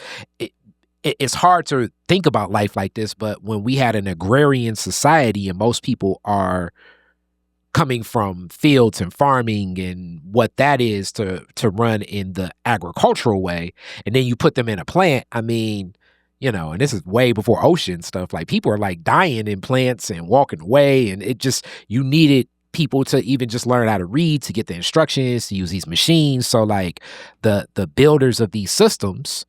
hard to think about life like this, but when we had an agrarian society and most people are coming from fields and farming and what that is to run in the agricultural way, and then you put them in a plant, I mean, you know, and this is way before ocean stuff, like people are like dying in plants and walking away, and it just, you needed people to even just learn how to read, to get the instructions, to use these machines. So like the builders of these systems,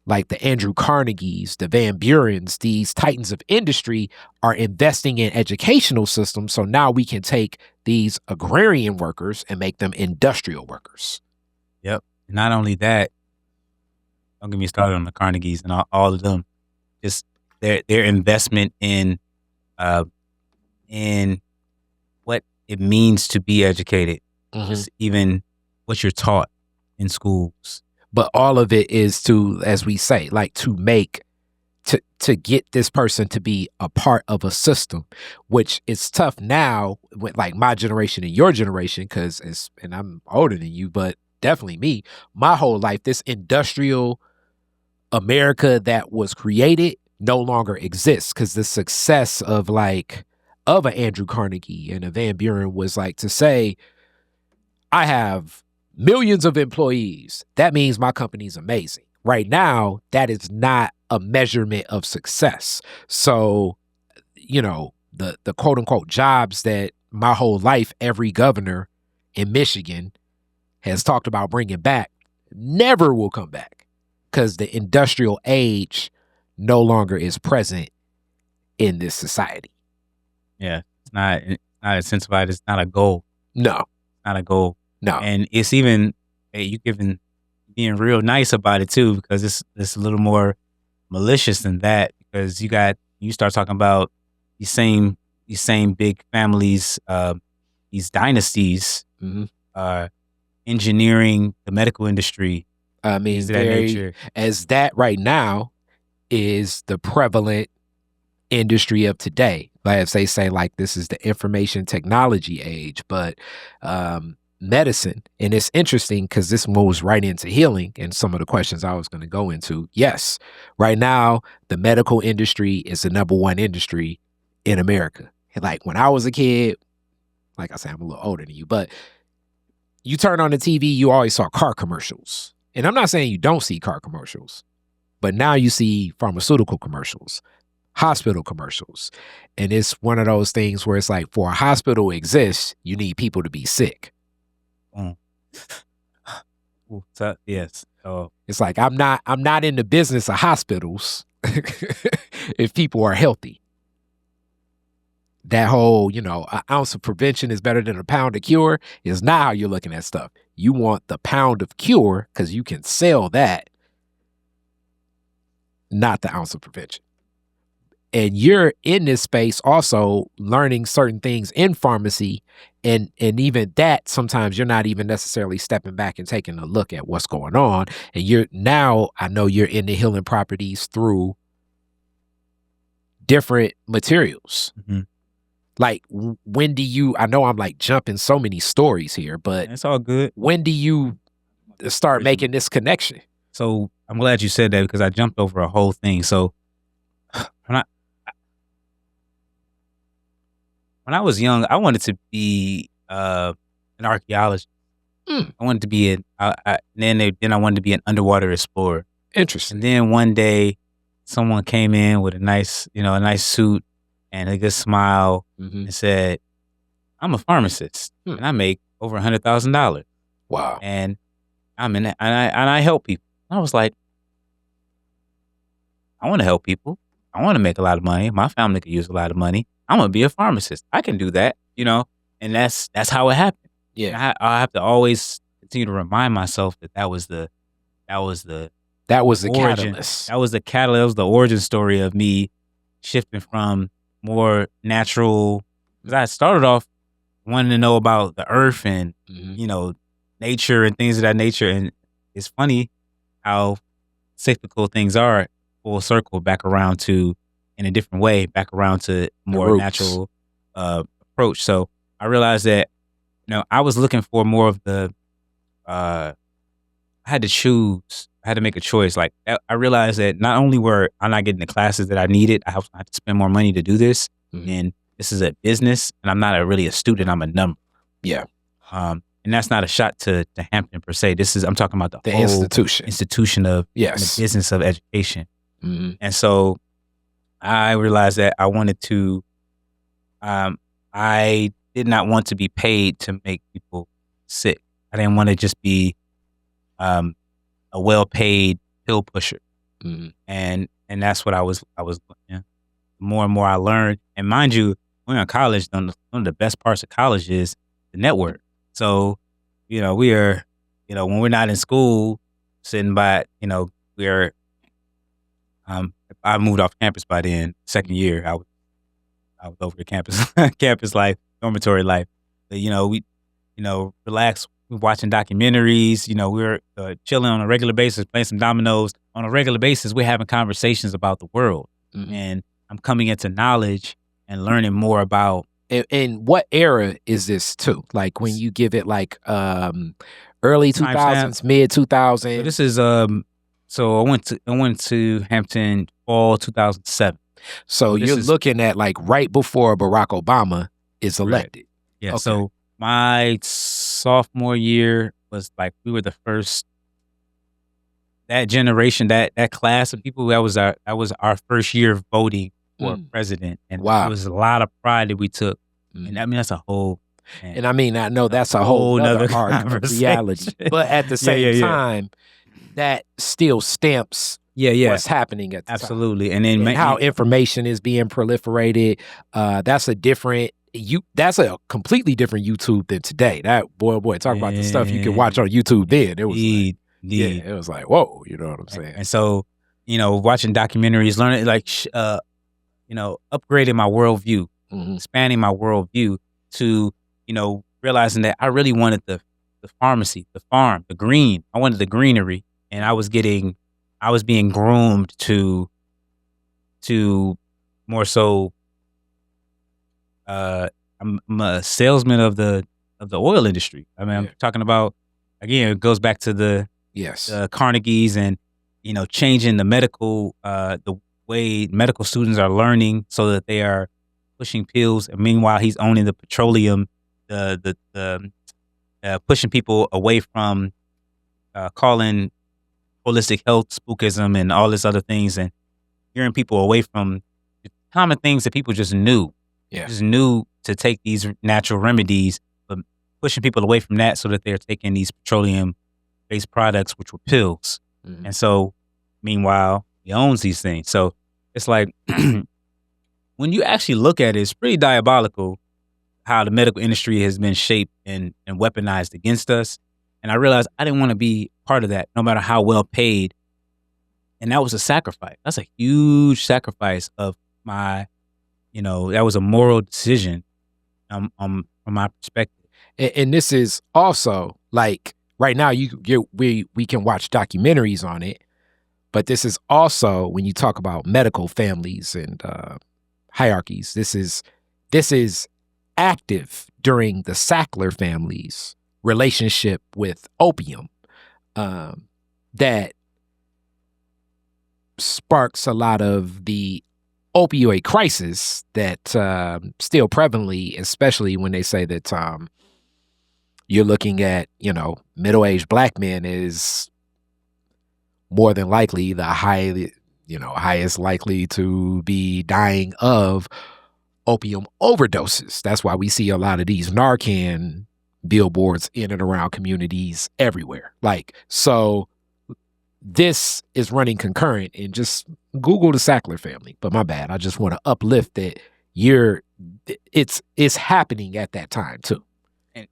like the Andrew Carnegies, the Van Burens, these titans of industry are investing in educational systems. So now we can take these agrarian workers and make them industrial workers. Yep. Not only that, don't get me started on the Carnegies and all of them. Just their investment in what it means to be educated. Just even what you're taught in schools. But all of it is to, as we say, like to get this person to be a part of a system, which is tough now with like my generation and your generation, and I'm older than you, but definitely me, my whole life, this industrial America that was created no longer exists, because the success of an Andrew Carnegie and a Van Buren was like to say, I have millions of employees. That means my company's amazing. Right now, that is not a measurement of success. So, you know, the quote unquote jobs that my whole life, every governor in Michigan has talked about bringing back never will come back, because the industrial age no longer is present in this society. Yeah, it's not incentivized. It's not a goal. No, not a goal. No, and it's even being real nice about it too, because it's a little more malicious than that. Because you start talking about these same big families, these dynasties, engineering, the medical industry. I mean, as that right now is the prevalent industry of today. Like as they say, like this is the information technology age, but medicine, and it's interesting because this moves right into healing and some of the questions I was going to go into. Yes, right now the medical industry is the number one industry in America. And like when I was a kid, like I said, I'm a little older than you, but you turn on the TV, you always saw car commercials. And I'm not saying you don't see car commercials, but now you see pharmaceutical commercials, hospital commercials. And it's one of those things where it's like, for a hospital to exist, you need people to be sick. Yes. It's like, I'm not in the business of hospitals if people are healthy. That whole, you know, an ounce of prevention is better than a pound of cure is not how you're looking at stuff. You want the pound of cure because you can sell that, not the ounce of prevention. And you're in this space also learning certain things in pharmacy. And even that, sometimes you're not even necessarily stepping back and taking a look at what's going on. And I know you're in the healing properties through different materials. Mm-hmm. Like, when do you, I know I'm like jumping so many stories here, but It's all good. when do you start making this connection? So I'm glad you said that, because I jumped over a whole thing. So when I was young, I wanted to be an archaeologist. I wanted to be then I wanted to be an underwater explorer. Interesting. And then one day, someone came in with a nice suit and a good smile and said, "I'm a pharmacist and I make over $100,000. Wow. And I'm in it, and I help people." I was like, I want to help people. I want to make a lot of money. My family could use a lot of money. I'm gonna be a pharmacist. I can do that, and that's how it happened. Yeah. I have to always continue to remind myself that was the origin. Catalyst. That was the catalyst. That was the origin story of me shifting from more natural, because I started off wanting to know about the earth and nature and things of that nature. And it's funny how cyclical things are, full circle back around to, in a different way, back around to more natural approach. So I realized that, I was looking for more of the, I had to choose. I had to make a choice. Like, I realized that not only were I not getting the classes that I needed, I had to spend more money to do this. And this is a business, and I'm not really a student. I'm a number. Yeah. And that's not a shot to Hampton per se. I'm talking about the whole institution of the business of education. And so I realized that I wanted to, I did not want to be paid to make people sick. I didn't want to just be a well-paid pill pusher. And that's what I was the more and more I learned. And mind you, when you're in college, one of the best parts of college is the network. So, we are, when we're not in school, sitting by, we're, I moved off campus by then, second year. I was over the campus life, dormitory life. But, we, relax. We're watching documentaries. We're chilling on a regular basis, playing some dominoes. On a regular basis, we're having conversations about the world. And I'm coming into knowledge and learning more about. And what era is this too? Like, when you give it like early 2000s, mid 2000s. So this is so I went to Hampton fall 2007. So you're looking at like right before Barack Obama is elected. Right. Yeah. Okay. So my sophomore year was like, we were the first, that generation, that class of people, that was our first year of voting for president. And wow. It was a lot of pride that we took. And I mean, that's a whole, man, and I mean, I know that's a whole nother hard reality, but at the same time, that still stamps what's happening at the absolutely time. And then how information is being proliferated. That's a completely different YouTube than today. That boy, talk about the stuff you can watch on YouTube then. It was it was like, whoa, you know what I'm saying? And so, watching documentaries, learning, like, upgrading my worldview, expanding my worldview to, realizing that I really wanted the pharmacy, the farm, the green. I wanted the greenery, and I was being groomed to more so. I'm a salesman of the oil industry. I mean, I'm talking about, again, it goes back to the Carnegies and, changing the medical, the way medical students are learning so that they are pushing pills. And meanwhile, he's owning the petroleum, pushing people away from calling holistic health spookism and all this other things, and gearing people away from common things that people just knew. Just knew to take these natural remedies, but pushing people away from that so that they're taking these petroleum-based products, which were pills. And so, meanwhile, he owns these things. So it's like, when you actually look at it, it's pretty diabolical how the medical industry has been shaped and weaponized against us. And I realized I didn't want to be part of that, no matter how well paid. And that was a sacrifice. That's a huge sacrifice of my, that was a moral decision from my perspective. And this is also like right now we can watch documentaries on it, but this is also when you talk about medical families and hierarchies. This is active during the Sackler family's relationship with opium that sparks a lot of the opioid crisis that still prevalently, especially when they say that you're looking at, middle-aged black men is more than likely the highest likely to be dying of opium overdoses. That's why we see a lot of these Narcan billboards in and around communities everywhere. Like, so this is running concurrent, and just Google the Sackler family. But my bad. I just want to uplift that it's happening at that time too.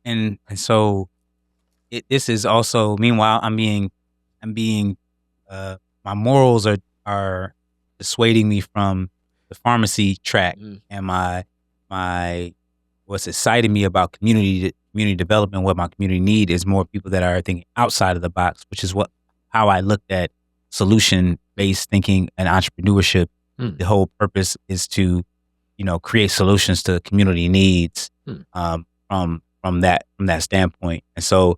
And so this is also, meanwhile, I'm being my morals are dissuading me from the pharmacy track, and my what's exciting me about community development, what my community need is more people that are thinking outside of the box, which is how I looked at solution-based thinking and entrepreneurship. The whole purpose is to, create solutions to community needs from that standpoint. And so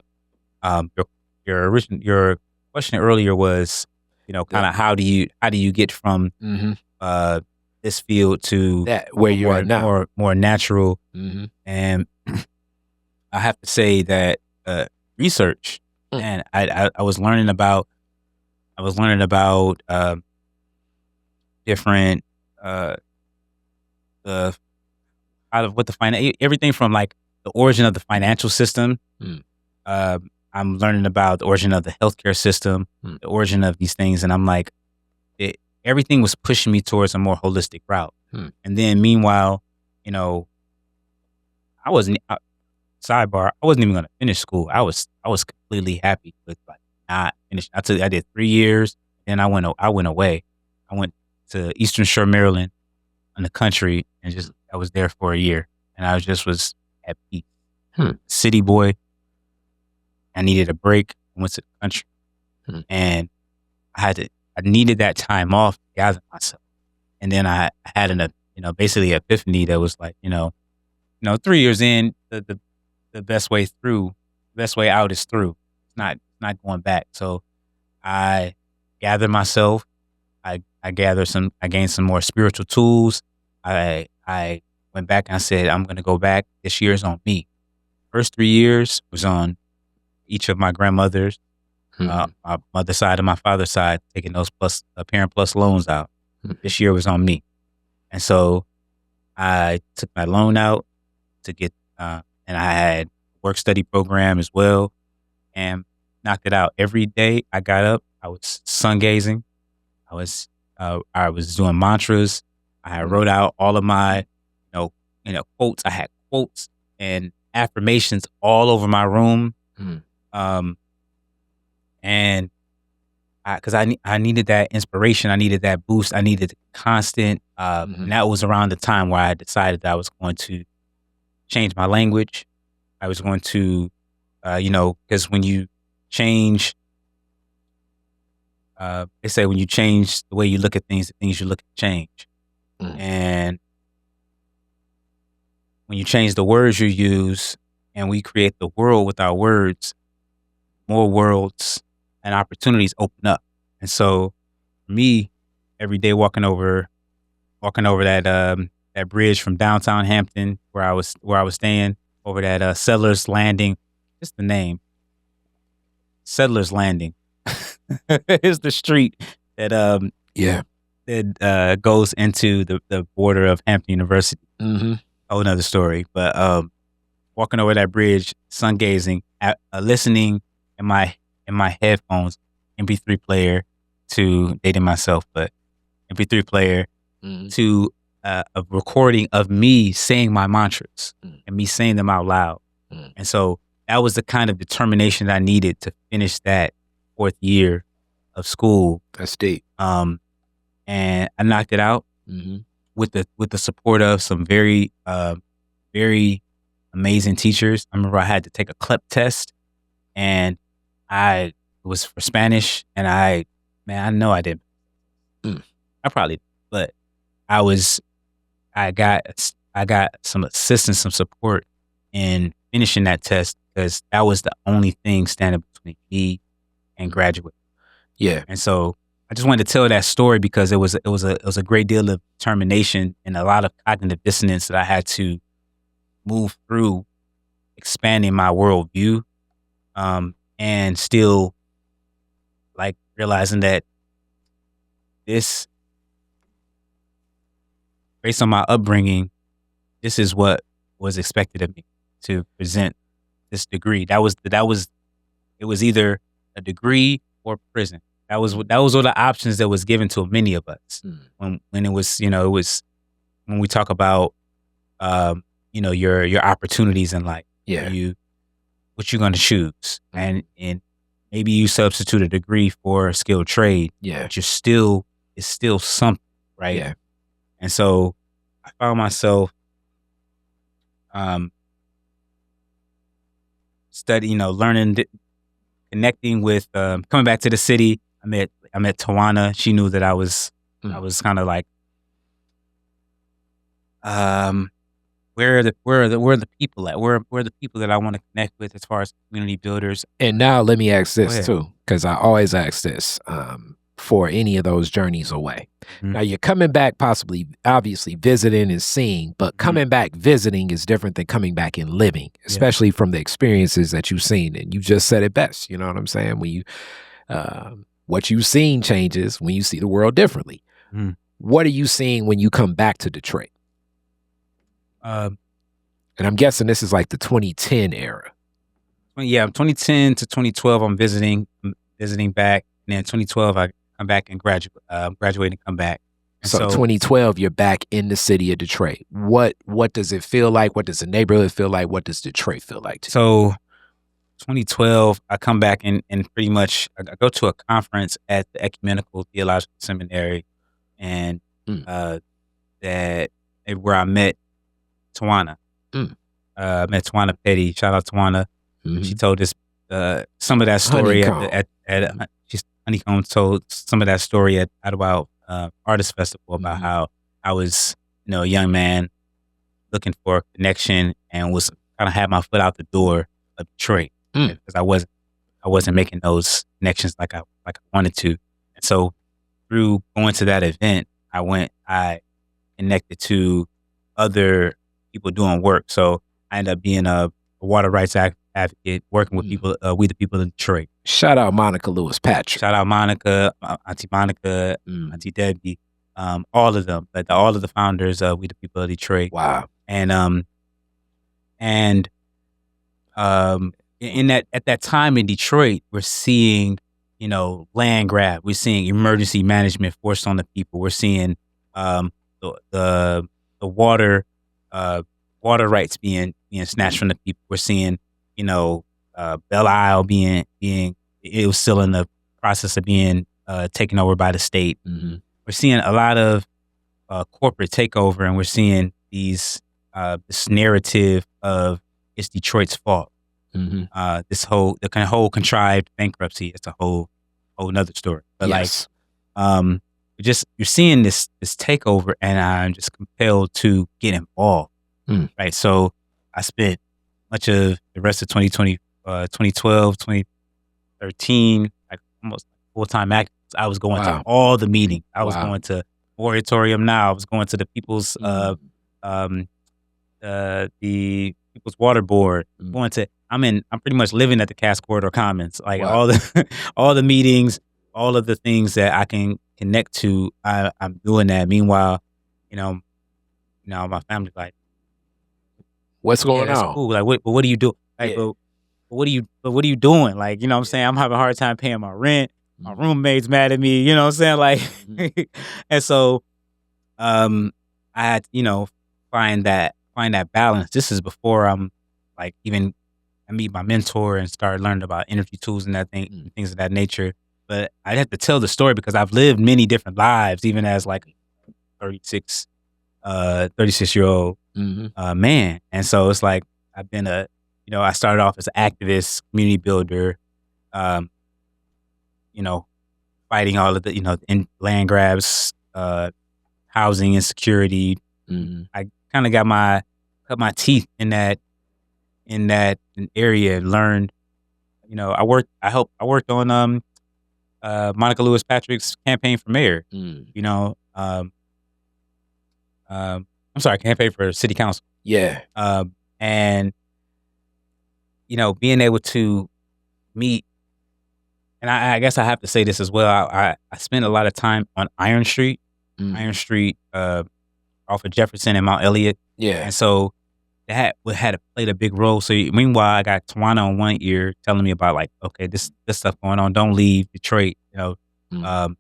your question earlier was, kind of how do you get from this field to that where you are now, more natural. And I have to say that research, and I was learning about different everything from like the origin of the financial system. I'm learning about the origin of the healthcare system, the origin of these things, and I'm like, everything was pushing me towards a more holistic route. And then meanwhile, I wasn't even going to finish school. I was completely happy with like not finish. I did 3 years, and I went away. I went to Eastern Shore, Maryland, in the country, and I was there for a year, and I was at peace. City boy. I needed a break. I went to the country, and I needed that time off to gather myself. And then I had basically an epiphany that was like, 3 years in, the best way out is through. It's not going back. So I gathered myself. I gained some more spiritual tools. I went back and I said, I'm going to go back. This year's on me. First 3 years was on each of my grandmothers, my mother's side and my father's side, taking those parent plus loans out. This year was on me. And so I took my loan out to get, and I had work study program as well, and knocked it out. Every day I got up, I was sun gazing. I was doing mantras. I wrote out all of my, quotes. I had quotes and affirmations all over my room. And because I needed that inspiration, I needed that boost, I needed constant. And that was around the time where I decided that I was going to change my language. I was going to, because when you change, they say when you change the way you look at things, the things you look at change. And when you change the words you use, and we create the world with our words, more worlds and opportunities open up. And so, for me, every day walking over that bridge from downtown Hampton, where I was staying, over that Settlers Landing, just the name, Settlers Landing, is the street that that goes into the border of Hampton University. Whole another story, but walking over that bridge, sun gazing, listening in my headphones, MP3 player to dating myself, but MP3 player to a recording of me saying my mantras and me saying them out loud. And so that was the kind of determination that I needed to finish that 4th year of school. That's deep. And I knocked it out with the support of some very very amazing teachers. I remember I had to take a CLEP test, and it was for Spanish, and I know I didn't. I probably, but I got some assistance, some support in finishing that test, because that was the only thing standing between me and graduate. Yeah. And so I just wanted to tell that story because it was a great deal of determination and a lot of cognitive dissonance that I had to move through, expanding my worldview, and still like realizing that this, based on my upbringing, this is what was expected of me, to present this degree. It was either a degree or prison. That was all the options that was given to many of us. When it was, it was when we talk about, your opportunities in life. Yeah. What you're going to choose, and maybe you substitute a degree for a skilled trade. Yeah. But it's still something, right? Yeah. And so I found myself studying, learning, connecting with, coming back to the city. I met Tawana. She knew that I was kind of like, where are the people at? Where are the people that I want to connect with as far as community builders? And now let me ask this too, because I always ask this for any of those journeys away. Now you're coming back, obviously visiting and seeing, but coming back visiting is different than coming back and living, especially from the experiences that you've seen. And you just said it best. You know what I'm saying? When you, what you've seen changes when you see the world differently. What are you seeing when you come back to Detroit? And I'm guessing this is like the 2010 era. Yeah, 2010 to 2012, I'm visiting back. And then 2012, I come back and graduate and come back. And so 2012, you're back in the city of Detroit. What does it feel like? What does the neighborhood feel like? What does Detroit feel like to you? So 2012, I come back and pretty much I go to a conference at the Ecumenical Theological Seminary, and where I met Tawana. I met Tawana Petty. Shout out Tawana. She told us some of that story at Honeycomb told some of that story at about Artist Festival about how I was, a young man looking for a connection and was kind of had my foot out the door of Detroit, because I wasn't making those connections like I wanted to. And so through going to that event, I connected to other people doing work. So I ended up being a water rights advocate, working with people, We the People in Detroit. Shout out Monica Lewis Patrick. Shout out Monica, Auntie Monica, Auntie Debbie, all of them, all of the founders of We the People of Detroit. Wow. And at that time in Detroit, we're seeing, land grab. We're seeing emergency management forced on the people. We're seeing the water rights being snatched from the people. We're seeing, Belle Isle being it was still in the process of being taken over by the state. We're seeing a lot of corporate takeover, and we're seeing this narrative of it's Detroit's fault. This whole contrived bankruptcy. It's a whole nother story. But you're seeing this takeover, and I'm just compelled to get involved. Right. So I spent much of the rest of 2012, 2013, like almost full-time active. I was going to all the meetings. I was going to Moratorium Now. I was going to the People's the People's Water Board. I'm pretty much living at the Cass Corridor Commons. Like all the meetings, all of the things that I can connect to, I'm doing that. Meanwhile, my family's like, what's going on? Cool. Like, what do you do? Like, but what are you doing? Like, what I'm saying? I'm having a hard time paying my rent. My roommate's mad at me. You know what I'm saying? Like, and so, I had, find that balance. This is before I'm like, even I meet my mentor and start learning about energy tools and things of that nature. But I have to tell the story because I've lived many different lives, even as like 36 36-year-old man. And so it's like I've been I started off as an activist, community builder, fighting all of the, in land grabs, housing insecurity. I kind of cut my teeth in that area and learned, I worked on Monica Lewis Patrick's campaign for mayor, I'm sorry, campaign for city council. Yeah. And, being able to meet, and I guess I have to say this as well. I spent a lot of time on Iron Street, off of Jefferson and Mount Elliott. Yeah. And so that had played a big role. So meanwhile, I got Tawana on one ear telling me about like, okay, this stuff going on. Don't leave Detroit, and the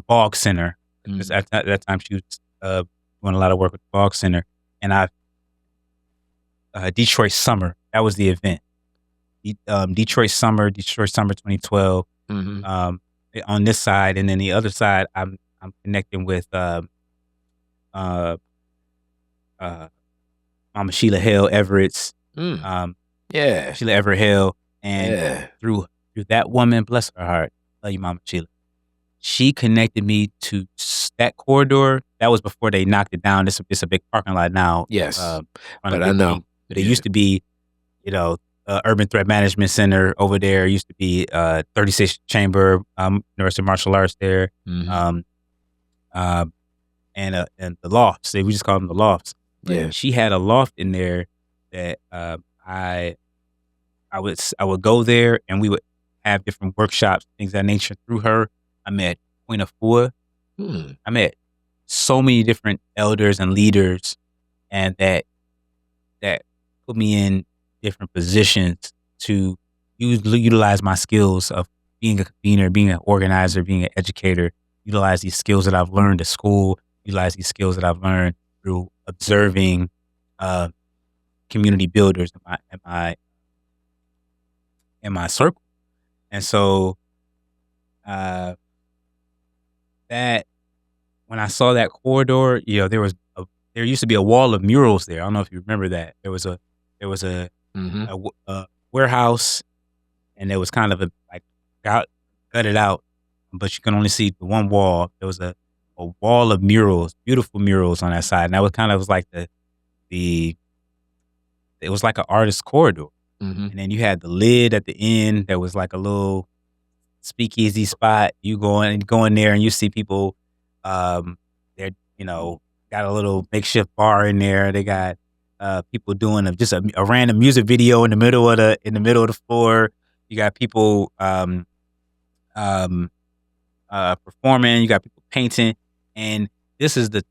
Bog Center. Because at that time she was doing a lot of work with the Bog Center. And Detroit Summer, that was the event. Detroit Summer 2012. On this side, and then the other side, I'm connecting with Mama Sheila Hale Everett's. Sheila Everett Hale, and through that woman, bless her heart, love you, Mama Sheila. She connected me to that corridor. That was before they knocked it down. It's a big parking lot now. Yes, but I know. But it used to be, Urban Threat Management Center over there. It used to be 36th Chamber, University of Martial Arts there, and the lofts. We just called them the lofts. Yeah, she had a loft in there that I would go there, and we would have different workshops, things of that nature. Through her, I met Queen of Fua. I met so many different elders and leaders, and that put me in different positions to utilize my skills of being a convener, being an organizer, being an educator, utilize these skills that I've learned at school, utilize these skills that I've learned through observing community builders in my circle. And so that when I saw that corridor, there used to be a wall of murals there. I don't know if you remember that. There was a warehouse, and there was kind of gutted out, but you can only see the one wall. There was a wall of murals, beautiful murals on that side, and that was kind of like it was like an artist corridor. And then you had the lid at the end. There was like a little speakeasy spot. You go in there and you see people. They're got a little makeshift bar in there. They got people doing just a random music video in the middle of the floor. You got people performing. You got people painting, and this is the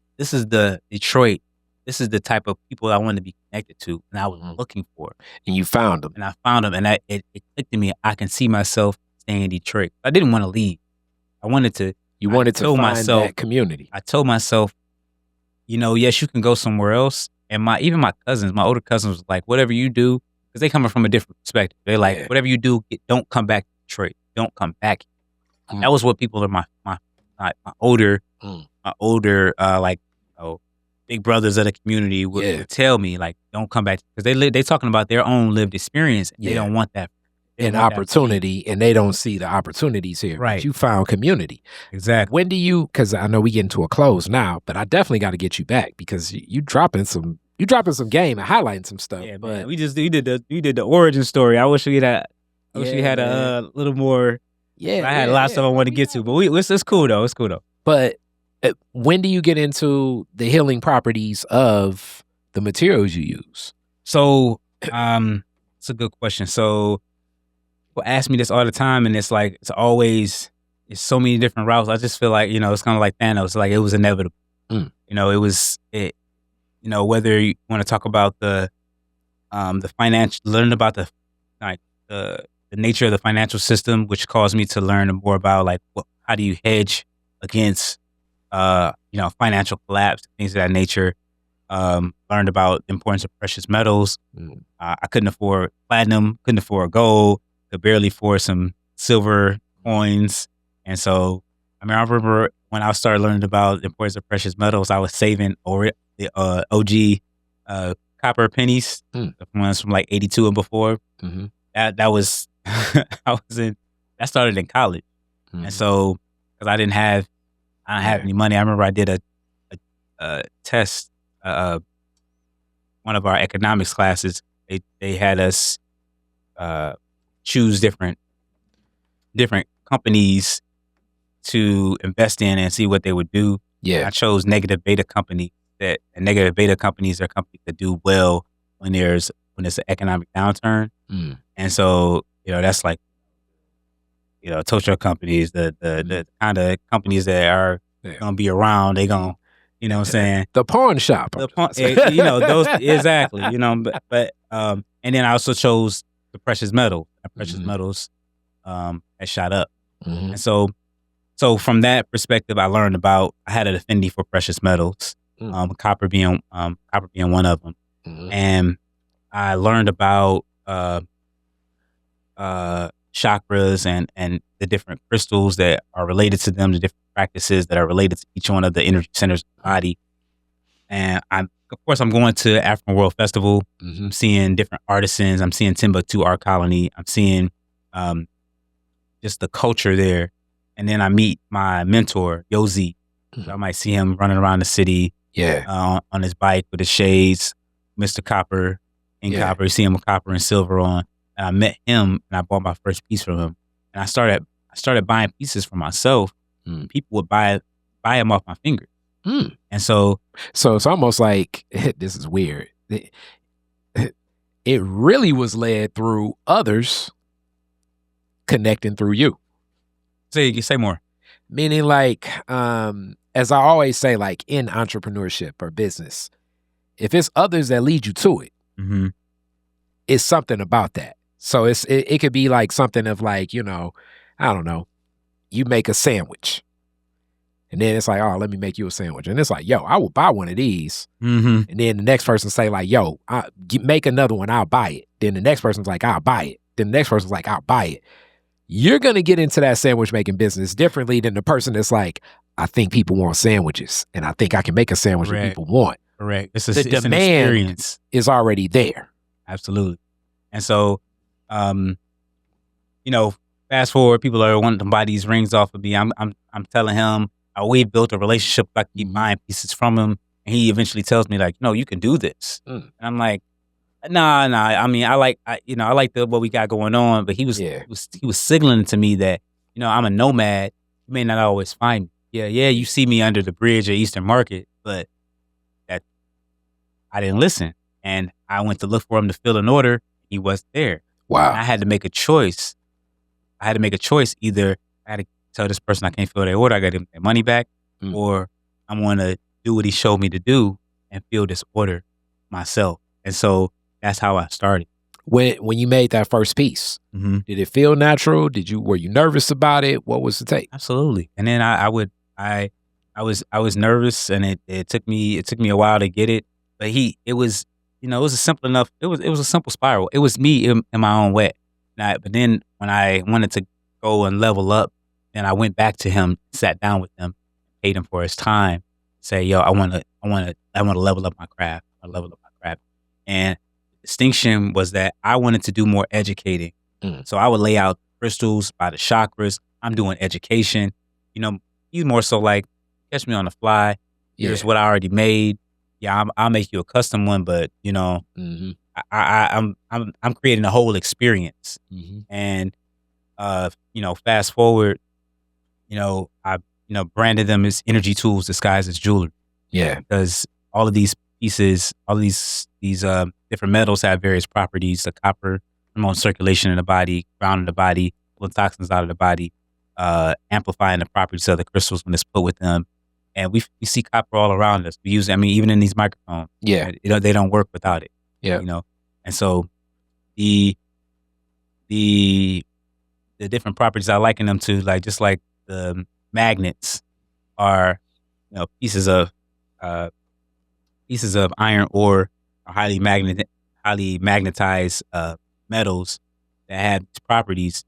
Detroit. This is the type of people I wanted to be connected to, and I was looking for. And you found them. And I found them, and it clicked to me. I can see myself staying in Detroit. I didn't want to leave. I wanted to. You wanted to find that community. I told myself, yes, you can go somewhere else. And my older cousins was like, whatever you do, because they coming from a different perspective. They're like, whatever you do, don't come back to Detroit. Don't come back. That was what people are my older big brothers of the community would tell me, like, don't come back, because they talking about their own lived experience. And they don't want that. An opportunity, and they don't see the opportunities here. Right. But you found community. Exactly. When do you, because I know we get into a close now, but I definitely got to get you back, because you dropping some game and highlighting some stuff. Yeah, but man, we did the origin story. I wish we had a little more. Yeah, I had a lot of stuff I wanted to get to, but it's cool though. It's cool though. But when do you get into the healing properties of the materials you use? So, it's a good question. So, people ask me this all the time, and it's like it's so many different routes. I just feel like it's kind of like Thanos. Like it was inevitable. Whether you want to talk about the financial, learn about the nature of the financial system, which caused me to learn more about like how do you hedge against financial collapse, things of that nature. Learned about the importance of precious metals. I couldn't afford platinum, couldn't afford gold, could barely afford some silver coins. And so, I remember when I started learning about the importance of precious metals, I was saving the OG copper pennies, the ones from like 82 and before. Mm-hmm. That was that started in college, and so because I didn't have any money, I remember I did a test. One of our economics classes, they had us choose different companies to invest in and see what they would do. Yeah. I chose negative beta company. And negative beta companies are companies that do well when there's an economic downturn. And so, that's like, tow truck companies, the kind of companies that are gonna be around. They gonna, you know what I'm saying? The pawn shop. Those exactly. But and then I also chose the precious metal. Precious metals had shot up. And so from that perspective, I had an affinity for precious metals. Copper being one of them. And I learned about chakras and the different crystals that are related to them, the different practices that are related to each one of the energy centers of the body. And I'm going to African World Festival. I'm seeing different artisans. I'm seeing Timbuktu Art Colony. I'm seeing just the culture there. And then I meet my mentor, Yozi. I might see him running around the city on his bike with his shades, Mr. Copper and Copper. You see him with copper and silver on. And I met him and I bought my first piece from him. And I started buying pieces for myself. People would buy them off my fingers. And so it's almost like, this is weird. It really was led through others connecting through you. Say more. Meaning like, as I always say, like in entrepreneurship or business, if it's others that lead you to it, it's something about that. So it could be like something of like, I don't know, you make a sandwich. And then it's like, oh, let me make you a sandwich. And it's like, yo, I will buy one of these. And then the next person say like, yo, make another one, I'll buy it. Then the next person's like, I'll buy it. Then the next person's like, I'll buy it. You're going to get into that sandwich making business differently than the person that's like, I think people want sandwiches and I think I can make a sandwich that people want. Correct. It's the demand an experience is already there. Absolutely. And so, fast forward, people are wanting to buy these rings off of me. I'm telling him, we built a relationship. I keep buying pieces from him, and he eventually tells me like, no, you can do this. And I'm like, nah. I mean, I like what we got going on, but he was signaling to me that, I'm a nomad. You may not always find me. Yeah. You see me under the bridge at Eastern Market, but that I didn't listen, and I went to look for him to fill an order. He wasn't there. Wow. And I had to make a choice. Either I had to tell this person I can't fill their order, I got to give them their money back, or I'm going to do what he showed me to do and fill this order myself. And so that's how I started. When you made that first piece, did it feel natural? Were you nervous about it? What was the take? Absolutely. And then I was nervous, and it took me a while to get it, but it was a simple enough. It was a simple spiral. It was me in my own way. But then when I wanted to go and level up, then I went back to him, sat down with him, paid him for his time, say, yo, I want to level up my craft. And the distinction was that I wanted to do more educating. So I would lay out crystals by the chakras. I'm doing education. He's more so like, catch me on the fly. Here's what I already made. Yeah, I'll make you a custom one, but I'm creating a whole experience. And fast forward, I branded them as energy tools disguised as jewelry. Yeah, because all of these pieces, all these different metals have various properties. The copper promotes circulation in the body, grounding the body, pulling toxins out of the body, amplifying the properties of the crystals when it's put with them. And we see copper all around us. We use it, even in these microphones. Yeah. They don't work without it. Yeah. And so the different properties I liken them to, like just like the magnets are, pieces of iron ore, or highly magnetized metals that have these properties.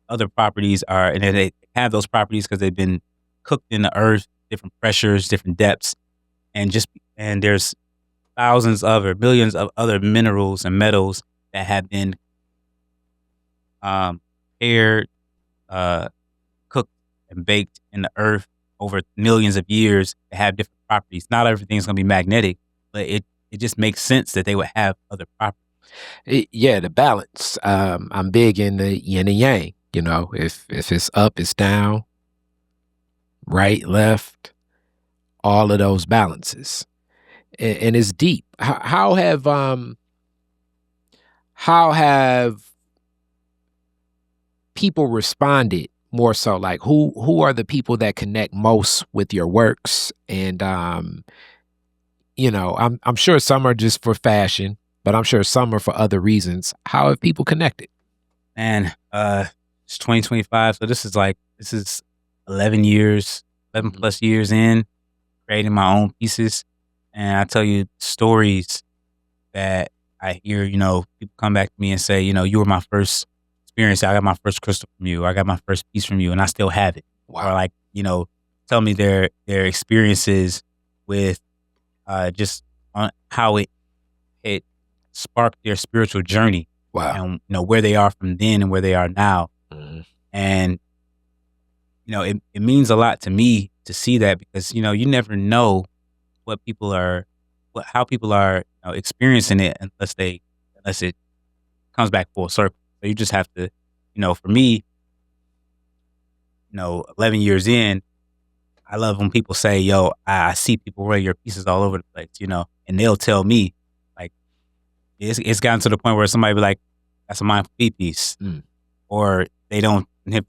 Other properties are, and they have those properties because they've been cooked in the earth, different pressures, different depths, and there's thousands of or millions of other minerals and metals that have been prepared, cooked and baked in the earth over millions of years that have different properties. Not everything's going to be magnetic, but it just makes sense that they would have other properties. Yeah, the balance. I'm big in the yin and yang. You know, if it's up, it's down, right, left, all of those balances, and it's deep. How have people responded more so? Like who are the people that connect most with your works? And you know, I'm sure some are just for fashion, but I'm sure some are for other reasons. How have people connected? And it's 2025, so this is 11 plus years in creating my own pieces. And I tell you stories that I hear, you know, people come back to me and say, you know, you were my first experience. I got my first crystal from you. I got my first piece from you, and I still have it. Wow. Or like, you know, tell me their experiences with just on how it sparked their spiritual journey. Wow. And you know where they are from then and where they are now. Mm-hmm. And you know, it means a lot to me to see that, because you know, you never know how people are, you know, experiencing it unless it comes back full circle. So you just have to, you know, for me, you know, 11 years in, I love when people say, yo, I see people wear your pieces all over the place, you know, and they'll tell me, like, it's gotten to the point where somebody be like, that's a mindful B piece. Mm. Or they don't know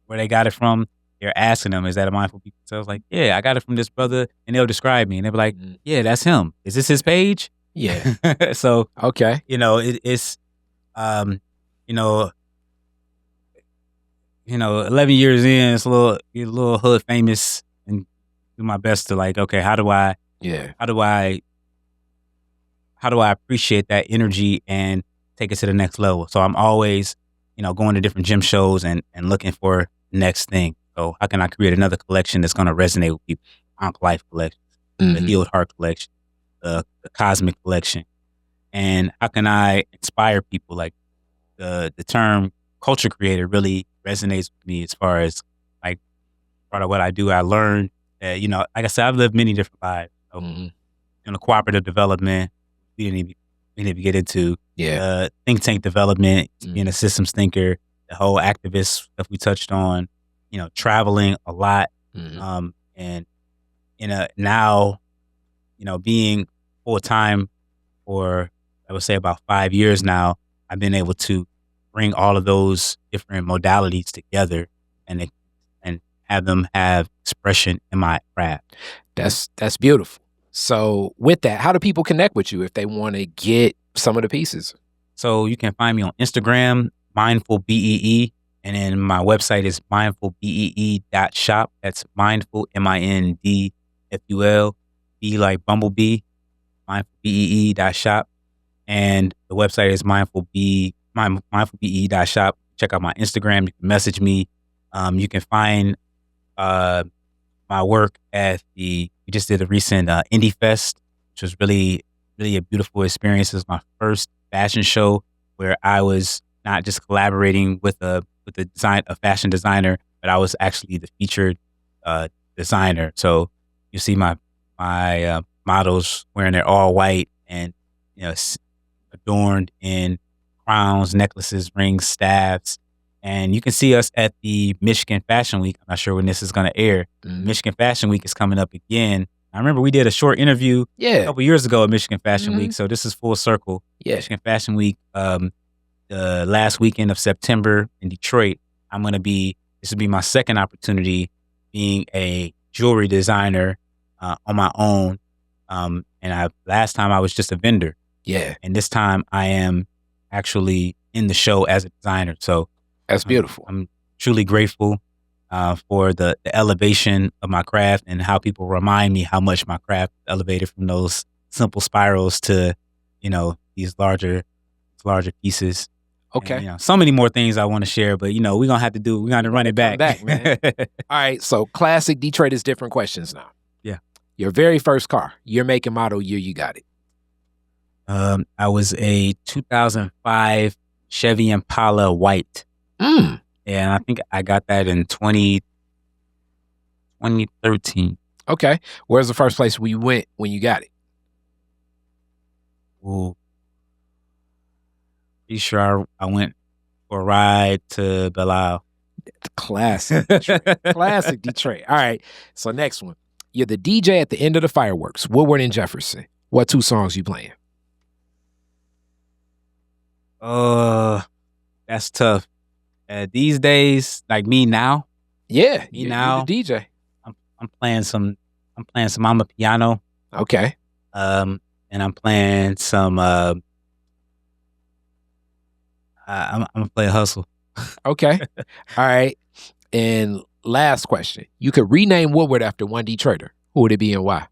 where they got it from. They're asking them, is that a mindful B piece? So I was like, yeah, I got it from this brother, and they'll describe me, and they'll be like, yeah, that's him. Is this his page? Yeah. So, okay. You know, it's, you know, 11 years in, it's a little hood famous, and do my best to like, okay, how do I appreciate that energy and take it to the next level? So I'm always, you know, going to different gym shows and looking for the next thing. So how can I create another collection that's going to resonate with people? Ankh Life collection, the Healed Heart collection, the Cosmic collection. And how can I inspire people? Like the term culture creator really resonates with me as far as like part of what I do. I learned that, you know, like I said, I've lived many different lives. So, in the cooperative development, we didn't even get into think tank development, being a systems thinker, the whole activist stuff we touched on, you know, traveling a lot. And now, you know, being full time for, I would say, about 5 years now, I've been able to bring all of those different modalities together and have them have expression in my craft. That's beautiful. So with that, how do people connect with you if they want to get some of the pieces? So you can find me on Instagram, Mindful BEE, and then my website is mindfulbee.shop. That's mindful, MINDFUL, B like bumblebee, mindfulbee.shop. And the website is mindfulbee.shop. Check out my Instagram. You can message me. You can find my work at we just did a recent Indie Fest, which was really, really a beautiful experience. It was my first fashion show where I was not just collaborating with a fashion designer, but I was actually the featured designer. So you see my models wearing their all white and, you know, adorned in crowns, necklaces, rings, staffs. And you can see us at the Michigan Fashion Week. I'm not sure when this is going to air. Michigan Fashion Week is coming up again. I remember we did a short interview a couple years ago at Michigan Fashion Week. So this is full circle. Yeah. Michigan Fashion Week, the last weekend of September in Detroit. This will be my second opportunity being a jewelry designer on my own. And last time I was just a vendor. Yeah. And this time I am actually in the show as a designer. So that's beautiful. I'm truly grateful for the elevation of my craft and how people remind me how much my craft elevated from those simple spirals to, you know, these larger pieces. Okay. And, so many more things I want to share, but we're gonna have to we're gonna run it back. Man. All right. So classic Detroit is different questions now. Yeah. Your very first car, your make and model, year you got it. I was a 2005 Chevy Impala white. Mm. And I think I got that in 2013. Okay. Where's the first place we went when you got it? Ooh. Pretty sure I went for a ride to Belle Isle. Classic Detroit. Classic Detroit. All right. So next one. You're the DJ at the end of the fireworks, Woodward and Jefferson. What 2 songs you playing? That's tough. These days, like me now. Yeah. Me now. You're the DJ. I'm playing some Mama Piano. Okay. And I'm playing some I'm gonna play Hustle. Okay. All right. And last question. You could rename Woodward after one Detroiter. Who would it be and why?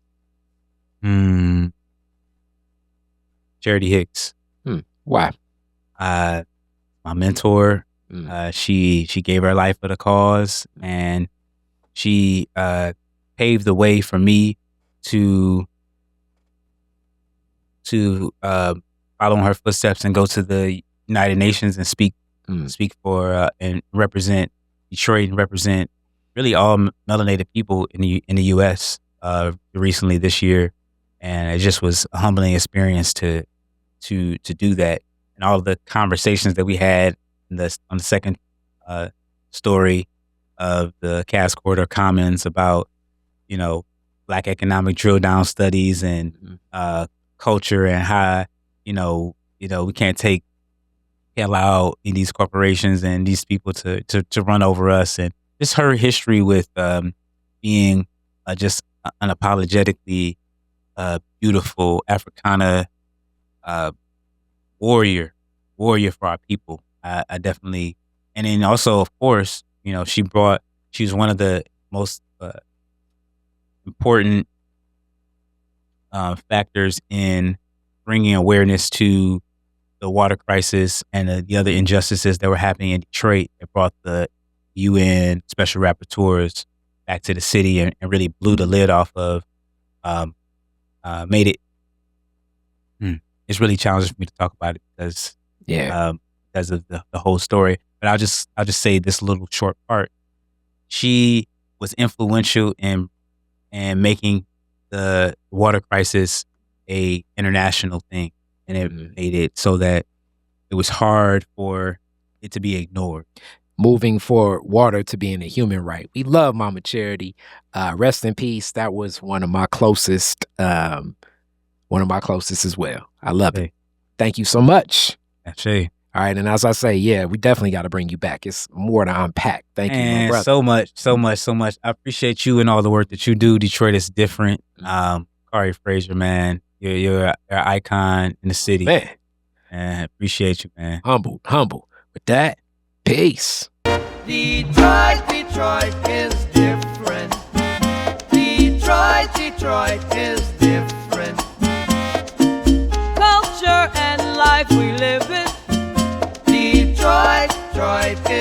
Charity Hicks. Why? My mentor. She gave her life for the cause, and she paved the way for me to follow in her footsteps and go to the United Nations and speak for and represent Detroit and represent really all melanated people in the U.S. Recently this year, and it just was a humbling experience to do that. And all of the conversations that we had on the second story of the Cass Corridor Commons about Black economic drill down studies and culture and how we can't allow these corporations and these people to run over us, and just her history with being just unapologetically beautiful Africana warrior for our people. I definitely, and then also of course she was one of the most important factors in bringing awareness to the water crisis and the other injustices that were happening in Detroit. It brought the UN special rapporteurs back to the city and really blew the lid off of, made it, it's really challenging for me to talk about it because of the whole story. But I'll just say this little short part. She was influential in making the water crisis a international thing. And it made it so that it was hard for it to be ignored. Moving for water to being a human right. We love Mama Charity. Rest in peace. That was one of my closest as well. I love it. Thank you so much. Actually. All right. And as I say, we definitely got to bring you back. It's more to unpack. Thank you, my brother. So much. I appreciate you and all the work that you do. Detroit is different. Kari Frazier, man. You're an icon in the city. Man. And appreciate you, man. Humble. With that, peace. Detroit is different. Detroit is different. Culture and life we live in. Detroit is